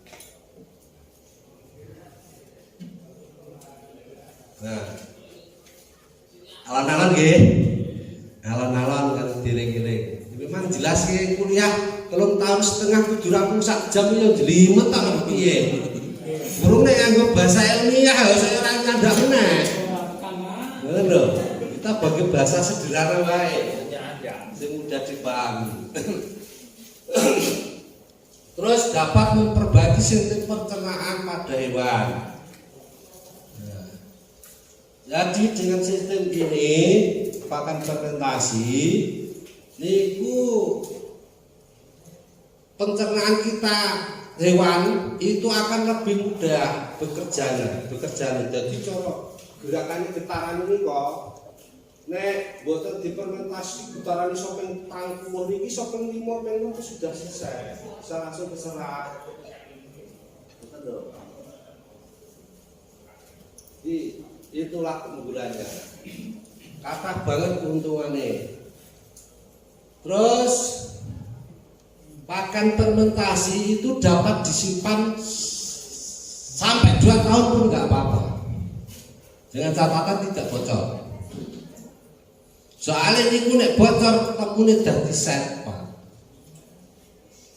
Nah, alon-alon nggih. Alon-alon kan direng-direng. Memang jelas nggih kuliah 3 tahun setengah kudu rampung sak jam yo jelimet ta piye. Burung nek nganggo bahasa ilmiah saya ora nyandak meneh. Ngono lho. Kita bagi bahasa sederhana wae. Sing mudah dipahami. Terus dapat memperbaiki sistem pencernaan pada hewan. Jadi dengan sistem ini pakan fermentasi niku pencernaan kita hewan itu akan lebih mudah bekerjanya. Jadi cara gerakannya getaran ini kok nek boten difermentasi getaran iso ping 30 niki iso ping 5 ping 6 sudah selesai. Bisa langsung keserap. Betul. Itulah keunggulannya. Kathah banget keuntungannya. Terus pakan fermentasi itu dapat disimpan sampai 2 tahun pun nggak apa-apa. Dengan catatan tidak bocor. Soalnya niku nek bocor temune dadi set, Pak.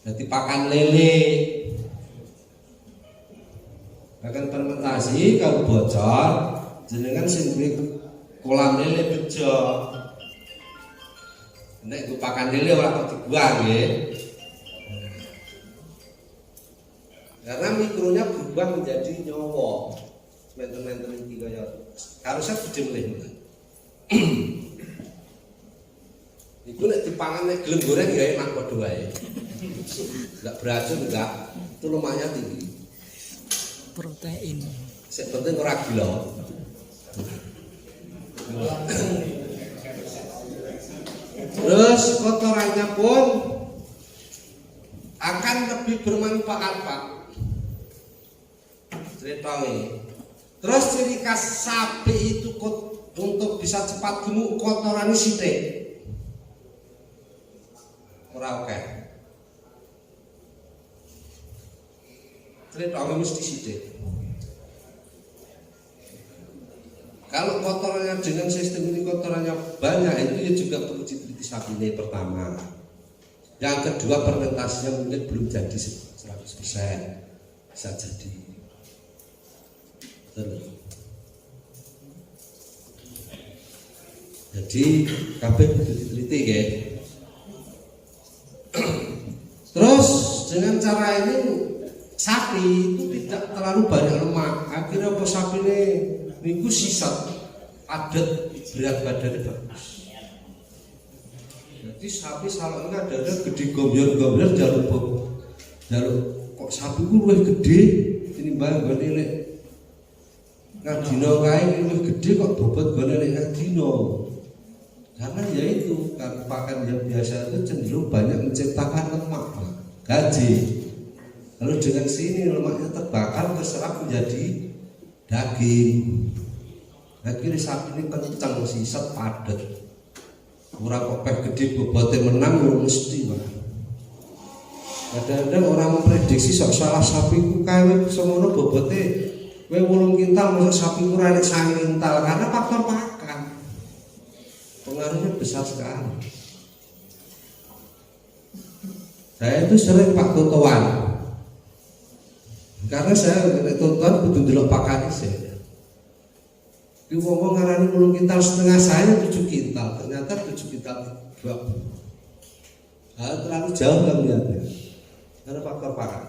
Dadi pakan lele. Pakan fermentasi kalau bocor jenengan sing duwe kolam lele bejo. Nek pakan lele ora kok dibuang nggih. Karena mikronya berubah menjadi nyawa. Menten-menten iki kaya harusnya gede melih. Iku nek dipangan nek gelem goreng ya enak padha wae. Enggak beracun enggak, itu lemaknya tinggi. Protein. Sing penting ora gila. Terus kotorannya pun akan lebih bermanfaat, Pak. Ceritanya. Terus ciri khas sapi itu untuk bisa cepat gemuk kotorannya sithik. Ora oke. Ceritanya mesti sithik. Kalau kotorannya dengan sistem ini kotorannya banyak, itu ya juga perlu diteliti sapi ini pertama. Yang kedua fermentasinya mungkin belum jadi 100%, bisa jadi. Betul. Jadi kabeh kudu diteliti ya. Terus dengan cara ini sapi itu tidak terlalu banyak lemak. Akhirnya apa sapi ini niku sisat padat, berat badannya bagus. Jadi sapi salahnya ada gede gombion-gombion jalur kok sapi ku luwih gede tinimbang gone nek ngadino kae luwih gede kok bobot gone nek ngadino. Karena ya itu kan pakan yang biasa itu cenderung banyak menciptakan lemak, gaji. Lalu dengan sini lemaknya terbakar terserap menjadi daging. Akhirnya sapi ini kencang sisat padat. Orang kok gede bobotnya menang ya mesti, Pak. Kadang-kadang orang memprediksi sok salah sapi ku kae semono bobotnya kowe 8 kintal masa sapi ku ora nek 9 kintal karena faktor pakan. Pengaruhnya besar sekali. Saya itu sering Pak Totoan. Karena saya tonton kudu ndelok pakane saya. Di ngomong ngarani 10 kintal setengah, saya 7 kintal, ternyata 7 kintal 20. Terlalu jauh kan lihatnya. Karena faktor pakan.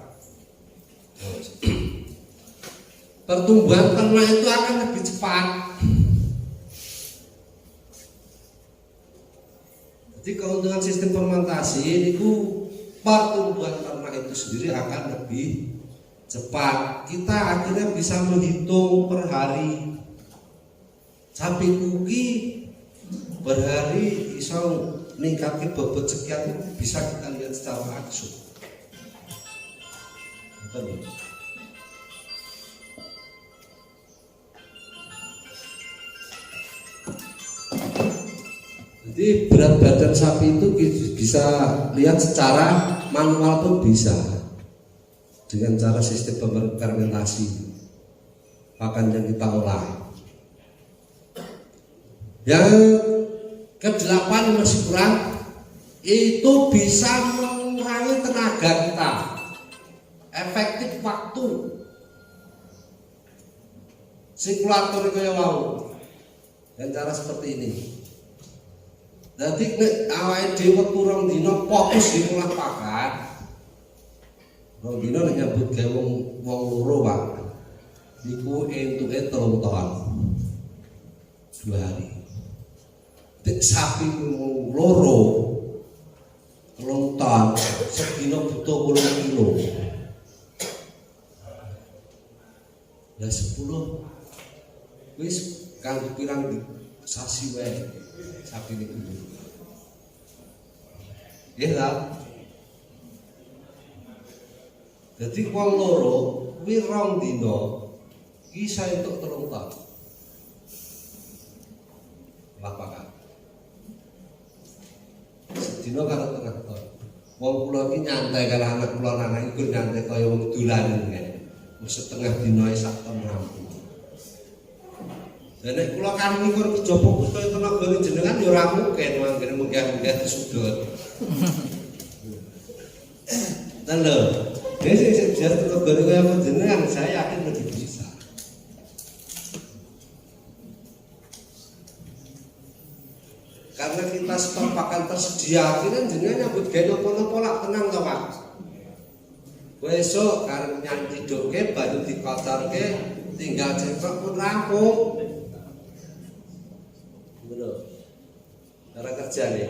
Pertumbuhan ternak itu akan lebih cepat. Jadi keuntungan sistem fermentasi itu pertumbuhan ternak itu sendiri akan lebih cepat. Kita akhirnya bisa menghitung per hari. Sapi kuki per hari bisa meningkatkan bobot sekian bisa kita lihat secara langsung. Betul. Jadi berat badan sapi itu bisa lihat secara manual pun bisa dengan cara sistem fermentasi pakan yang kita olah. Yang ke-8 masih kurang, itu bisa mengurangi tenaga kita, efektif waktu. Sirkulator kaya mau dan cara seperti ini. Jadi awake dhewe kurang dina fokus di olah pakan. Rong dina nek nyambut gawe wong loro, Pak. Niku entuke 3 ton. 2 hari. Nek sapi loro 3 ton, sedina butuh 10 kilo. Lah 10 wis kang pirang sasi wae sapi niku. Ya ta? Dadi wong loro kuwi 2 dina isa entuk 3 ton. Lapangan. Sedina karo 3 ton. Wong kula iki nyantai karo anak kula, anak iku nyantai kaya wong dolan ngene. Wis setengah dina 1 ton rampung. Dan nek kula kan niku kerja fokus kaya tenaga jenengan ya ora mungkin mangkene munggah-munggah sudut. Dan lho, sing jelas tenaga kaya jenengan saya yakin lebih bisa. Karena kita stok pakan tersedia, kita jenengan nyambut gawe napa-napa lak tenang to, Pak. Besok karep nyanti doke baru dikotorke tinggal ceklok pun rampung. Cara kerjane.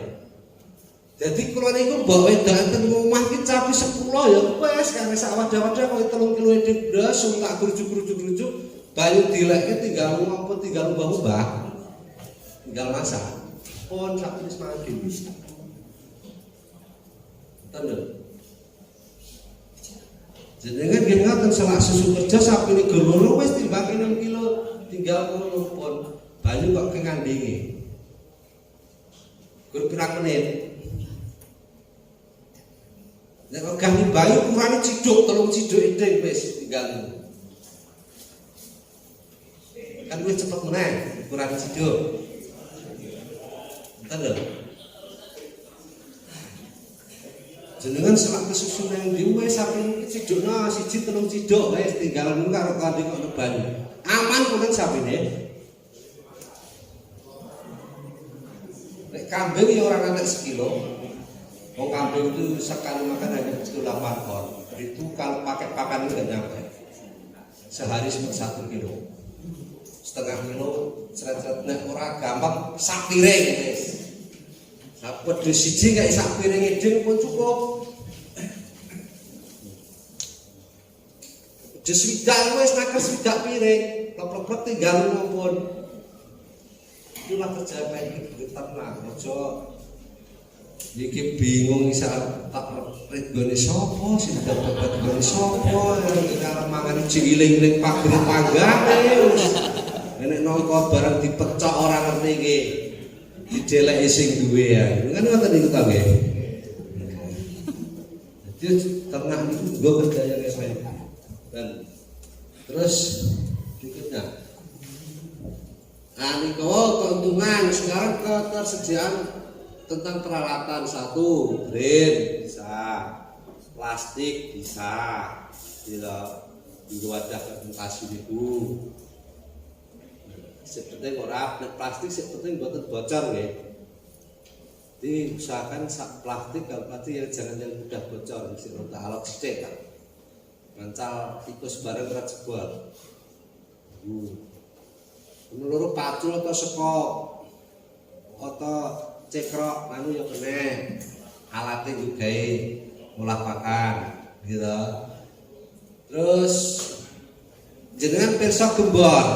Jadi kula niku mbok wedakan teng omah ki capi 10 ya wis kare sak wadah-wadah koyo 3 kilo edhek blas tak grujuk-grujuk banyu dilekke tinggal ngopo tinggal mbah-mbah. Tinggal masak. Pun sak wis mangke wis. Tenan. Jenengan nggih ngoten selak susu kerja sapi niku loro wis timbang 6 kilo tinggal ngono pun banyu kok kengandinge. Gur pirang menit. Nek kok ganti bayu kurang ciduk 3 ciduk edeng wis tinggal. Kan wis cepet meneh kurang ciduk. Entar lho. Jenengan selak kesusu nang ndi wis sapi iki cidukna 1 3 ciduk wis tinggal niku karo kanthi kok banyu. Aman kuwi sapine. Nek kambing ya orang anak sekilo. Wong kambing itu sekali makan hanya 8 ton. Itu kalau pakai pakan enggak nyampe. Sehari cuma 1 kilo. Setengah kilo seret-seret nek ora gampang sak piring wis. Sak pedes siji gak sak piring edeng pun cukup. Pedes swidak wis nakes swidak piring. Plek-plek tinggal ngompon. Itulah kerja baik itu tenang, ojo iki bingung isa tak regone sapa sing dapat regone sapa karo mangan cilik-cilik pagri panggane nek nongko barang dipecok ora ngerti iki dideleki sing duwe ya kan ngoten niku ta nggih. Jadi tenang itu nggo kerja yang baik. Dan terus berikutnya niku keuntungan sekarang ketersediaan tentang peralatan satu, green bisa, plastik bisa, tidak di wadah fermentasi itu. Seperti ora plastik seperti buatan bocor ya. Jadi usahakan sak plastik kalau plastik ya jangan yang mudah bocor, mesti rada alot sithik kan. Mancal tikus bareng ora jebol. Menurut pacul atau sekop atau cekrok anu ya kena alatnya juga olah pakan gitu. Terus jenengan pirsa gembor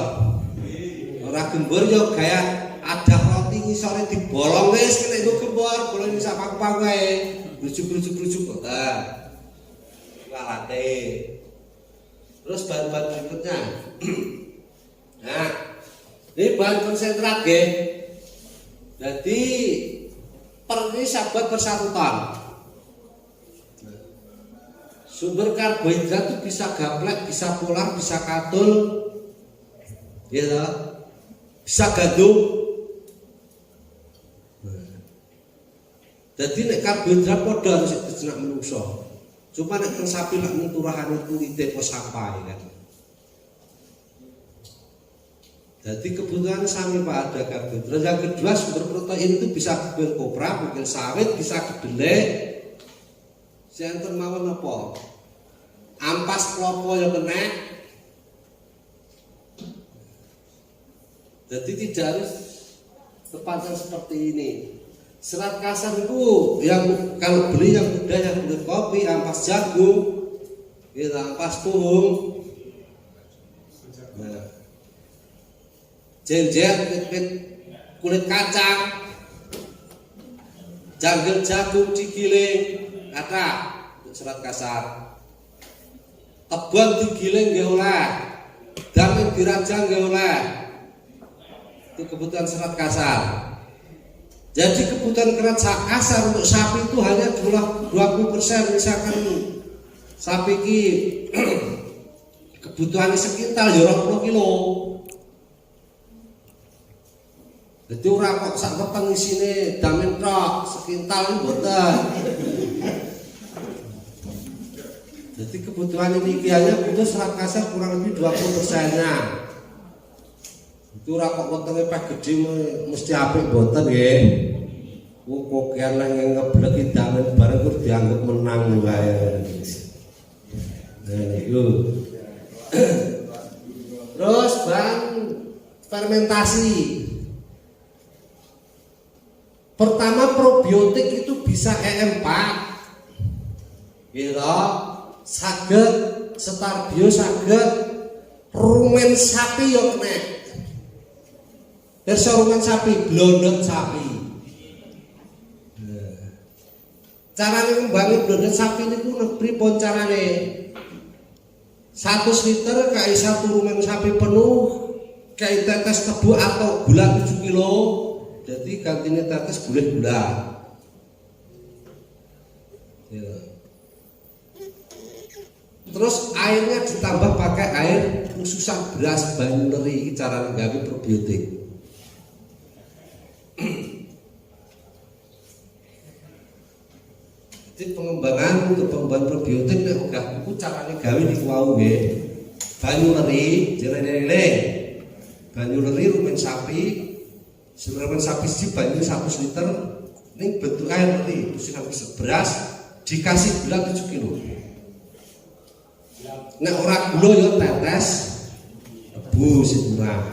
ora gembor ya kayak ada roti ngisore dibolong wis kena nggo gembor, bolong sak paku-paku ae. Grujuk-grujuk boten. Lalate. Terus bahan-bahan berikutnya. Nah, ini bahan konsentrat nggih. Jadi per ini sahabat per 1 ton. Sumber karbohidrat itu bisa gaplek, bisa polar, bisa katul, ya, bisa gandum. Jadi nek karbohidrat podo harus dijenak menungso. Cuma nek teng sapi lak mung turahane kulite apa sampai kan. Jadi kebutuhan sami Pak ada karbohidrat. Yang kedua sumber protein itu bisa kebil kopra, kebil sawit, bisa kedelai. Senten mawon apa? Ampas klopo ya kena. Jadi tidak harus sepanjang seperti ini. Serat kasar itu yang kalau beli yang mudah yang kulit kopi, ampas jagung, ya, ampas pohon, nah, jenjer, kulit kacang, janggel jagung digiling. Kata serat kasar, tebon digiling nggih oleh, damen dirajang nggih oleh. Itu kebutuhan serat kasar. Jadi kebutuhan serat kasar untuk sapi itu hanya 20%. Misalkan sapi ki kebutuhannya sekitar 20 kilo. Jadi ora kok sak weteng isine damen tok sekintal mboten. Jadi kebutuhan ini hanya butuh serat kasar kurang lebih 20%-nya. Itu ora kok wetenge pas gedhe mesti apik mboten nggih. Kok kian nang ngebleki damen bareng kudu dianggap menang wae. Nah niku. Terus bang fermentasi. Pertama probiotik itu bisa EM4. Gitu. Saged Starbio saged rumen sapi yo kena. Perso rumen sapi, blondot sapi. Carane ngembangin blondot sapi niku pripun carane? 100 liter kai 1 rumen sapi penuh, kai tetes tebu atau gula 7 kilo. Jadi gantinya tetes gula. Ya. Terus airnya ditambah pakai air khususan beras banyu leri, cara nggawe probiotik. Jadi pengembangan untuk pengembangan probiotik nek uga buku carane gawe niku wau nggih. Banyu leri, jerene-rene. Banyu leri rumen sapi. Sebenarnya sapi siji banyu 100 liter ini bentuk air leri, terus beras dikasih gula 7 kilo. Nek ora gula ya tetes tebu sing murah.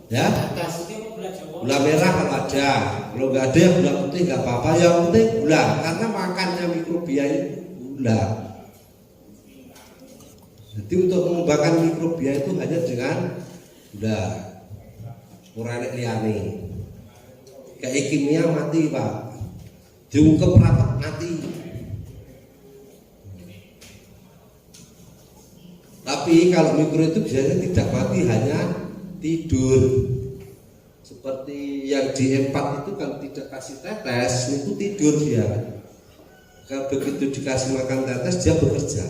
Ya. Gula merah kalau ada, kalau nggak ada gula putih nggak apa-apa. Yang penting gula, karena makannya mikrobia itu gula. Jadi untuk mengembangkan mikrobia itu hanya dengan gula. Kurang liyane. Kayak kimia mati Pak. Diungkep rapat mati. Tapi kalau mikro itu biasanya tidak mati, hanya tidur. Seperti yang di E4 itu kalau tidak kasih tetes, itu tidur dia. Kalau begitu dikasih makan tetes dia bekerja.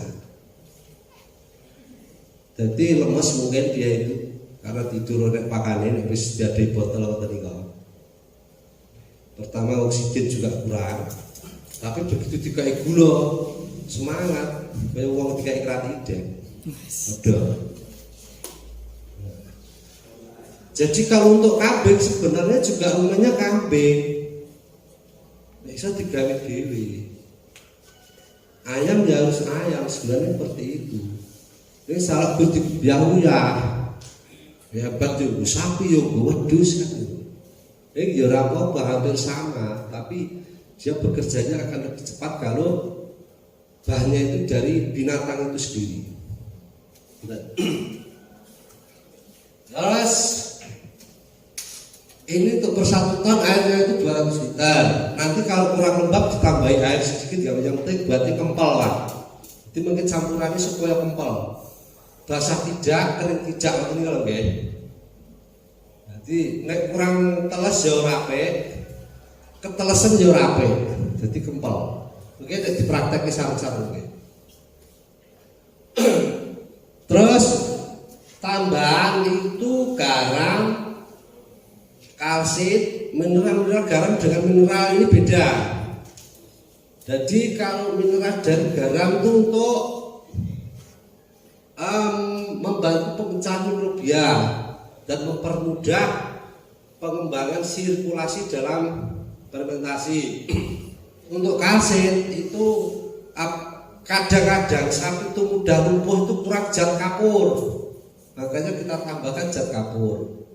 Jadi lemes mungkin dia itu karena tidur oleh pakannya habis dia di botol tadi kau. Pertama oksigen juga kurang, tapi begitu dikai gula semangat, kayak uang dikai keratidek. Ada. Jadi kalau untuk kambing sebenarnya juga rumahnya kambing, bisa digawe dewi. Ayam ya harus ayam, sebenarnya seperti itu. Ini salah butik biang ya. Ya hebat juga sapi yo wedhus kan. Ini ya apa hampir sama, tapi dia bekerjanya akan lebih cepat kalau bahannya itu dari binatang itu sendiri. Terus Ini untuk per 1 ton airnya itu 200 liter. Nanti kalau kurang lembab ditambahi air sedikit, yang penting berarti kempel lah. Jadi mungkin campurannya supaya kempel. Basah tidak, kering tidak, ini kalau nggih. Jadi nek kurang teles ya ora apik, ketelesen ya ora apik. Jadi kempel. Mungkin nek dipraktekke sarung-sarung nggih. Terus tambahan itu garam, kalsit, mineral garam dengan mineral ini beda. Jadi kalau mineral dan garam itu untuk membantu pemecahan mikrobia dan mempermudah pengembangan sirkulasi dalam fermentasi. Untuk kalsit itu kadang-kadang sapi itu mudah lumpuh itu kurang zat kapur, makanya kita tambahkan zat kapur.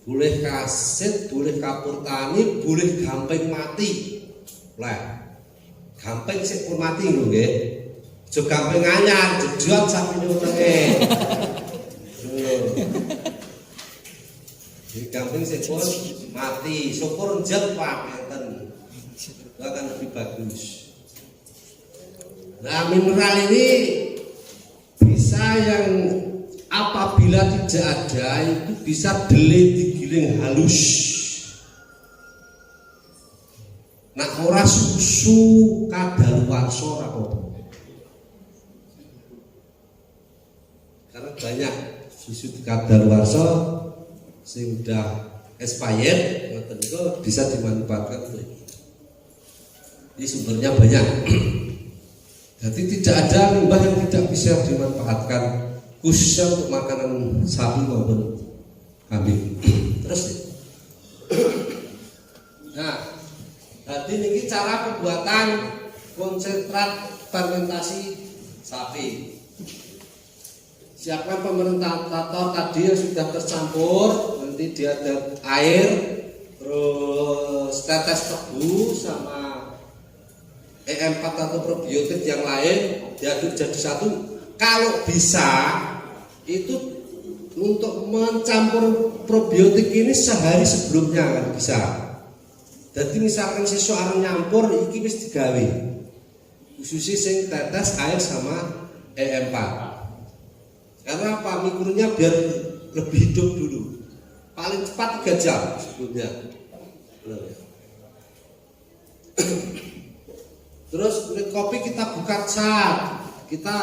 Boleh kalsit, boleh kapur tani, boleh gamping mati. Lah, gamping sik pun mati lho nggih. Aja gamping anyar, jedot sapine wetenge. Di gamping sik pun mati, syukur jet Pak ngeten. Akan lebih bagus. Nah, mineral ini bisa yang apabila tidak ada itu bisa digiling halus. Nah, ora susu kadaluwarsa ora apa-apa. Karena banyak susu kadaluwarsa sing udah expired, ngoten niku bisa dimanfaatkan untuk ini. Ini sumbernya banyak. Jadi tidak ada limbah yang tidak bisa dimanfaatkan khususnya untuk makanan sapi maupun kambing. Terus nah, tadi ini cara pembuatan konsentrat fermentasi sapi. Siapkan fermentator tadi yang sudah tercampur, nanti dia ada air, terus tetes tebu sama E4 atau probiotik yang lain diaduk jadi satu. Kalau bisa itu untuk mencampur probiotik ini sehari sebelumnya kan bisa. Jadi misalkan sesuatu nyampur iki wis digawe. Khususnya sing tetes air sama E4. Karena apa? Mikronya biar lebih hidup dulu. Paling cepat 3 jam sebelumnya. Terus kulit kopi kita buka cat, kita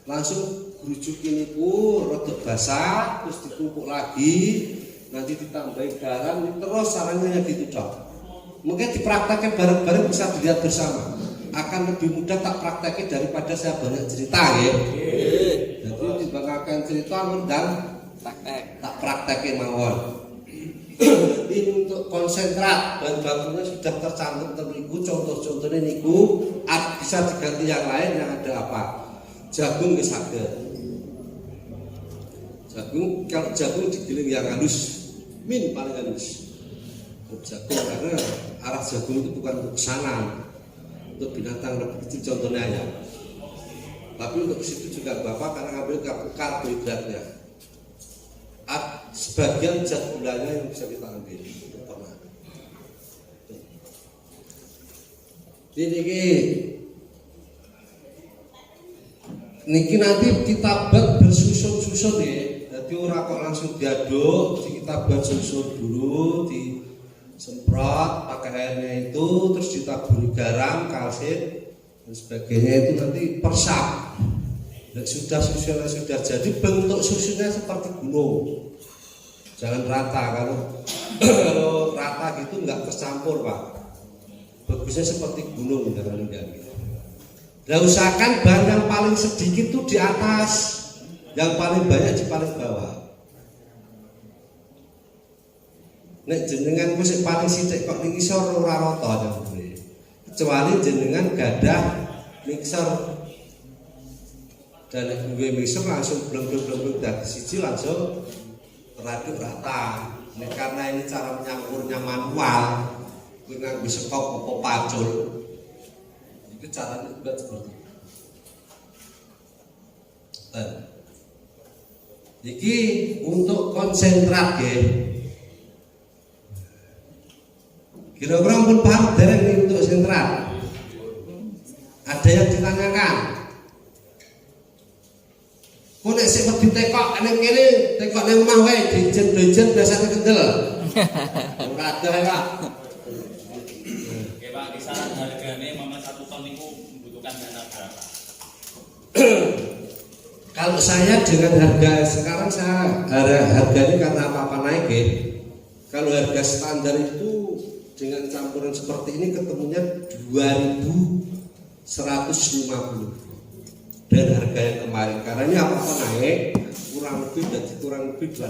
langsung rujuk ini pun rodok basah, terus ditumpuk lagi, nanti ditambahin garam, terus caranya gitu dok. Mungkin dipraktekkan bareng-bareng bisa dilihat bersama. Akan lebih mudah tak prakteknya daripada saya banyak cerita ya. Jadi dibanggakan cerita dan tak praktekin mawon. Ini untuk konsentrat, bahan bakunya sudah tercantum terliku, contoh-contohnya niku bisa diganti yang lain yang ada apa? Jagung nggih saged. Jagung, kalau jagung digiling yang halus, paling halus. Jagung karena arah jagung itu bukan untuk pesanan, untuk binatang lebih kecil contohnya ayam. Tapi untuk situ juga bapak karena ngambil karbohidratnya. Sebagian zat gulanya yang bisa kita ambil. Niki nanti kita buat bersusun-susun ya. Jadi ora kok langsung diaduk, jadi kita buat susun dulu, disemprot pakai airnya itu, terus ditaburi garam, kalsit dan sebagainya itu nanti persap. Dan susunya sudah jadi, bentuk susunya seperti gunung. Jangan rata, kalau rata gitu nggak tercampur Pak. Bagusnya seperti gunung jangan enggak. Nah, usahakan bahan yang paling sedikit tuh di atas, yang paling banyak di paling bawah. Nek jenengan musik paling sithik kok ning isor ora rata jane. Kecuali jenengan gadah mixer. Dan gue mixer langsung bleng-bleng dari siji langsung teraduk rata. Nah, karena ini cara menyampurnya manual, gue nggak bisa kok apa pacul. Itu caranya juga seperti itu. Dan ini untuk konsentrat ya. Kira-kira pun paham dereng nih untuk sentral. Ada yang ditanyakan. Kok nek sik wedi tekok ning kene, tekok ning omah wae dijen-dijen biasane kendel. Ora ada ya, Pak. Oke Pak, kisaran harganya mama 1 ton itu membutuhkan dana berapa? Kalau saya dengan harga sekarang harganya karena apa-apa naik ya. Kalau harga standar itu dengan campuran seperti ini ketemunya 2.150 dan harga yang kemarin karena ini apa-apa naik kurang lebih 26.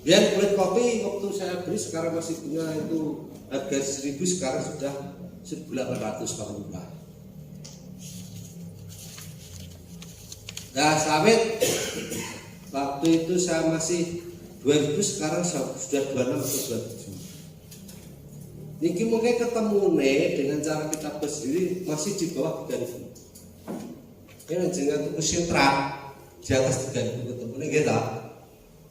Dan kulit kopi waktu saya beli sekarang masih punya itu harga 1.000 sekarang sudah 1.800 kalau murah. Nah sawit waktu itu saya masih 2.000 sekarang sudah 26 atau 27. Niki mungkin ketemu dengan cara kita berdiri masih di bawah 3.000. Ini dengan tuku sentra di atas 3.000 ketemu nih kita.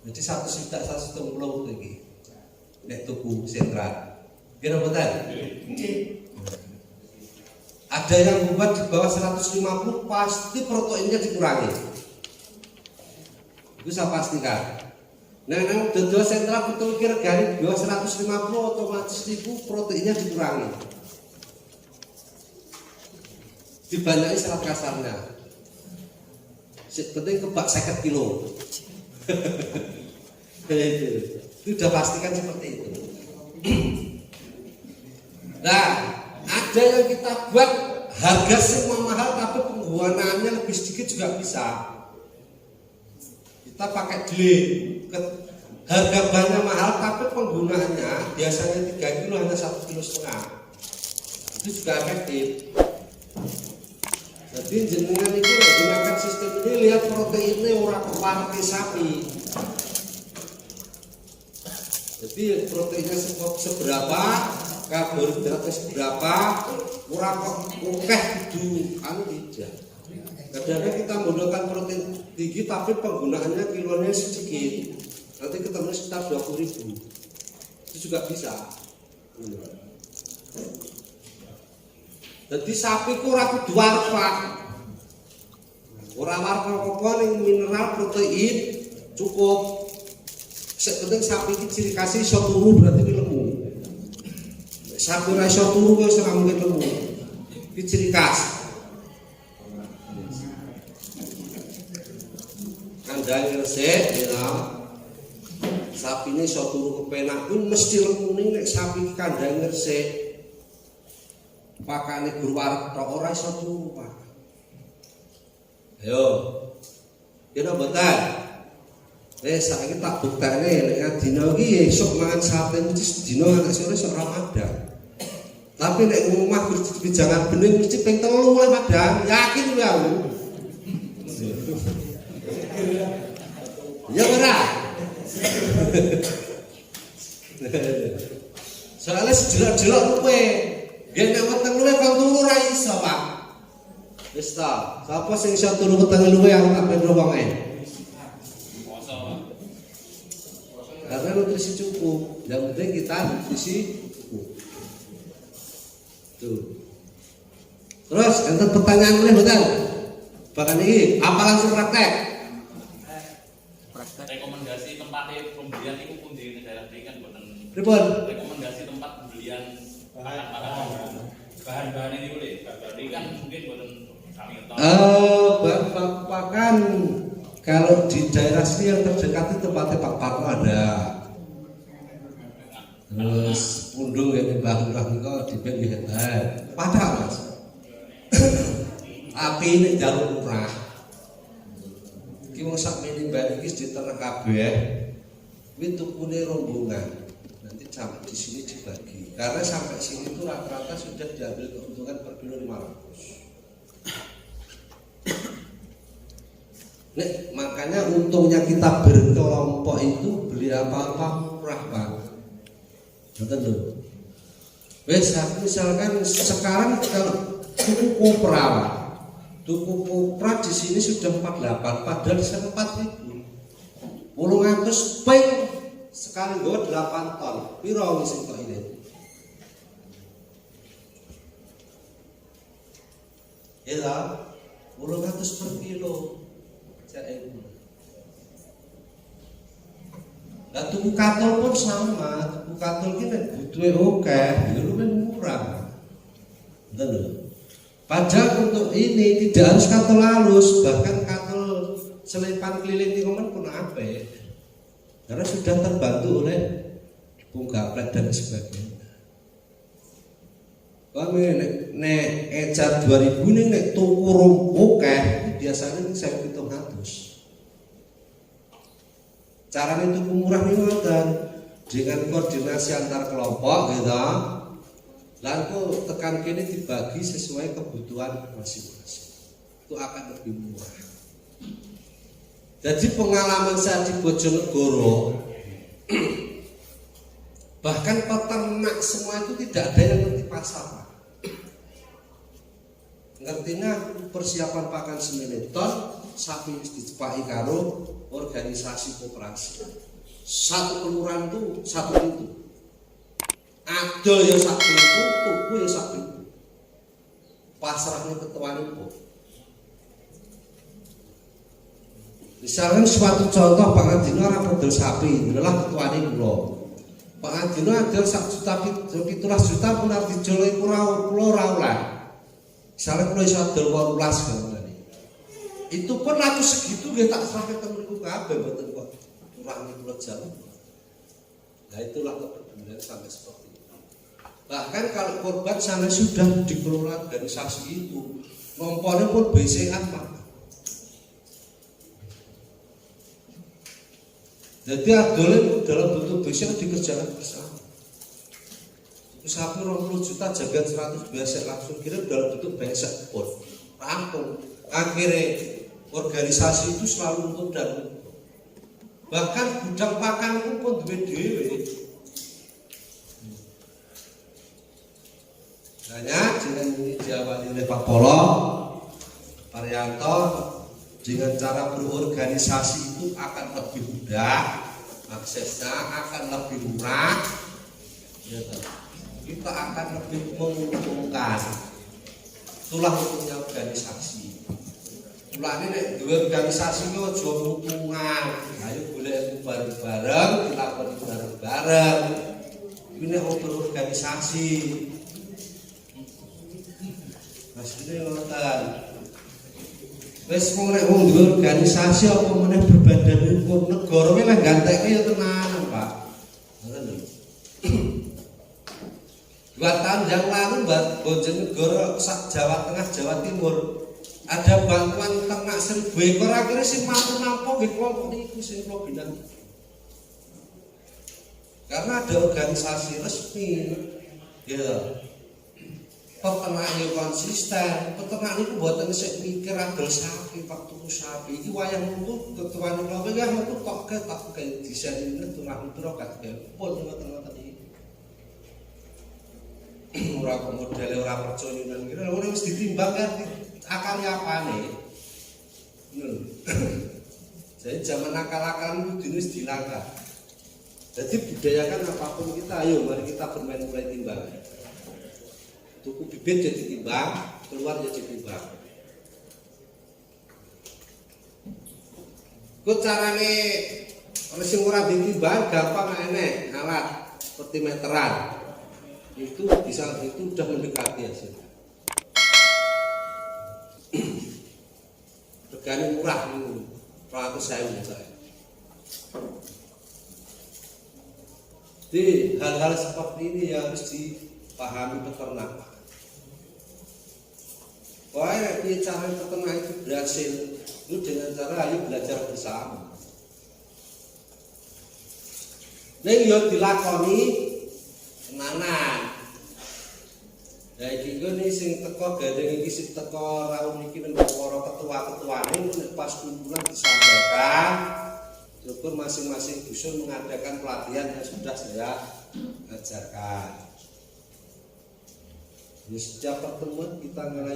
Jadi 1.150 lagi. Nek tuku sentra. Kira betul? Ada yang membuat di bawah 150 pasti proteinnya dikurangi. Itu saya pastikan. Nah, dodol sentral betul kira di bawah 150 otomatis itu proteinnya dikurangi. Dibanyaki serat kasarnya. Penting kebak 50 kilo. Itu udah pastikan seperti itu. Nah, ada yang kita buat harga semua mahal tapi penggunaannya lebih sedikit juga bisa. Kita pakai delay, harga bahannya mahal tapi penggunaannya biasanya 3 kilo hanya 1,5 kilo. Itu juga efektif. Jadi jenengan itu menggunakan sistem ini lihat proteinnya orang kepala sapi. Jadi proteinnya seberapa, karbohidratnya seberapa, kurang kok ukeh itu tidak. Kadang-kadang kita menggunakan protein tinggi tapi penggunaannya kilonya sedikit. Nanti ketemu sekitar 20.000. Itu juga bisa. Jadi sapi ku ora kudu warfa. Ora warfa apa ning mineral protein cukup. Sing penting sapi iki ciri khas iso turu berarti lemu. Sapi ora iso turu wis ora mungkin lemu. Iki ciri khas. Kandhane resik ya. Sapi ini iso turu kepenak pun mesti lemu ning nek sapi kandhane resik. Pakane guru arep tok ora iso turu, Pak. Ayo. Kira mboten. Saiki tak buktekne nek dina iki esuk mangan sate mesti dina nek sore sok Ramadan. Tapi nek ngomah Gusti jangan bening mesti ping 3 mulai padang, yakin ya aku. Ya ora. Soalnya sejelok-jelok luwe. Yen nek weteng luwe kok turu ora iso, Pak. Wis ta, sapa sing iso turu weteng luwe aku tak ben wonge. Karena nutrisi cukup, yang penting kita nutrisi cukup. Tuh. Terus enten pertanyaan mulai betul. Bahkan ini apa langsung praktek? Rekomendasi tempat pembelian itu pun di negara ini kan boten. Pripun? Rekomendasi tempat pembelian bahan-bahan ini boleh. Ini kan mungkin boten kami tahu. Bahan pakan kalau di daerah sini yang terdekat itu tempatnya Pak Parno ada. Terus pundung yang dibangun kok di bengkel hebat. Padahal Mas. Tapi ini jauh murah. Iki wong sak mene mbak iki diterek kabeh. Kuwi tukune rombongan. Nanti sampai di sini dibagi. Karena sampai sini itu rata-rata sudah diambil keuntungan per kilo 500. Nek makanya untungnya kita berkelompok itu beli apa-apa murah banget. Betul lho. Wes misalkan sekarang kalau tuku kopra, tuku kopra di sini sudah 48, padahal di sana 4.000. 800 ping sekali nggawa 8 ton. Piro wis entuk ini? Ya ta? 800 per kilo. Cek iku. Lah tuku katol pun sama, tuku katol ki nek butuhe akeh, ya luwih murah. Ngoten lho. Padahal untuk ini tidak harus katol halus, bahkan katol selipan keliling itu pun apik. Karena sudah terbantu oleh bung gaplek dan sebagainya. Kami nek ecar 2000 nih nek tuku akeh biasanya saya 700. Caranya tuku murah nih ngoten dengan koordinasi antar kelompok gitu. Lalu tekan kini dibagi sesuai kebutuhan masing-masing. Itu akan lebih murah. Jadi pengalaman saya di Bojonegoro, bahkan peternak semua itu tidak ada yang ngerti pasar. Ngertinya persiapan pakan 9 ton, sapi dicepaki karo organisasi koperasi. Satu kelurahan itu satu itu. Ada yang sapi itu, tuku yang sapi itu. Pasrahnya ketuaan itu. Misalkan suatu contoh Pak Adino orang pedul sapi, inilah ketuaan itu. Pak Adino ada 1,17 juta pun harus dijoloi pulau raulah. Misalnya kalau iso adol 18 kan. Itu pun laku segitu dia tak serahkan ke mriku kabeh mboten kok kurang pulau jauh. Nah itulah kepedulian sampai seperti itu. Bahkan kalau korban sana sudah dikelola organisasi itu, nompornya pun BCA Pak. Jadi adolnya itu dalam bentuk BCA dikerjakan bersama. Sapi 20 juta jagat 100 biasa langsung kirim dalam bentuk besek pun rampung. Akhirnya organisasi itu selalu untuk dan bahkan gudang pakan itu pun dewe. Hanya dengan ini diawali oleh Pak Polo, Parianto, dengan cara berorganisasi itu akan lebih mudah, aksesnya akan lebih murah, ya, kita akan lebih menguntungkan. Itulah untungnya organisasi. Ulah ini dua organisasi itu aja mutungan. Ayo boleh bareng-bareng, dilakoni bareng-bareng. Ini berorganisasi. Maksudnya ngoten. Wis mung nek wong duwe organisasi apa meneh berbadan hukum negara ki lek gantekne ya tenan, Pak. Ngoten lho. 2 tahun yang lalu Bojonegoro sak Jawa Tengah, Jawa Timur ada bantuan ternak 1000 ekor akhirnya sing mampu nggih kelompok niku sing kula bilang. Karena ada organisasi resmi. Ya. Peternak yang konsisten, peternak itu buatan sik mikir adol sapi, pak tuku sapi. Iki wayang metu ketuane kelompok ya metu tok ke desain tulang piro gak pun ngoten-ngoten iki. Ora kok modele ora percaya nang kene ora wis ditimbang kan akal apane. Ngono. Jadi zaman akal-akalan itu wis dilanggar. Jadi budayakan apapun kita, ayo mari kita bermain mulai timbang. Tuku bibit jadi timbang, keluar jadi timbang. Kok carane ana sing ora ditimbang gampang enek alat seperti meteran. Itu bisa itu udah mendekati hasil. Regane murah niku. 100.000 saya. Jadi hal-hal seperti ini yang harus dipahami peternak. Wah, cara peternak itu berhasil itu dengan cara ayo belajar bersama. Ning yo dilakoni tenanan. Lah iki ngene sing teko gandeng iki sing teko raun iki nang para ketua-ketuane nek pas kumpulan disampaikan syukur masing-masing dusun mengadakan pelatihan yang sudah saya ajarkan. Di setiap pertemuan kita mulai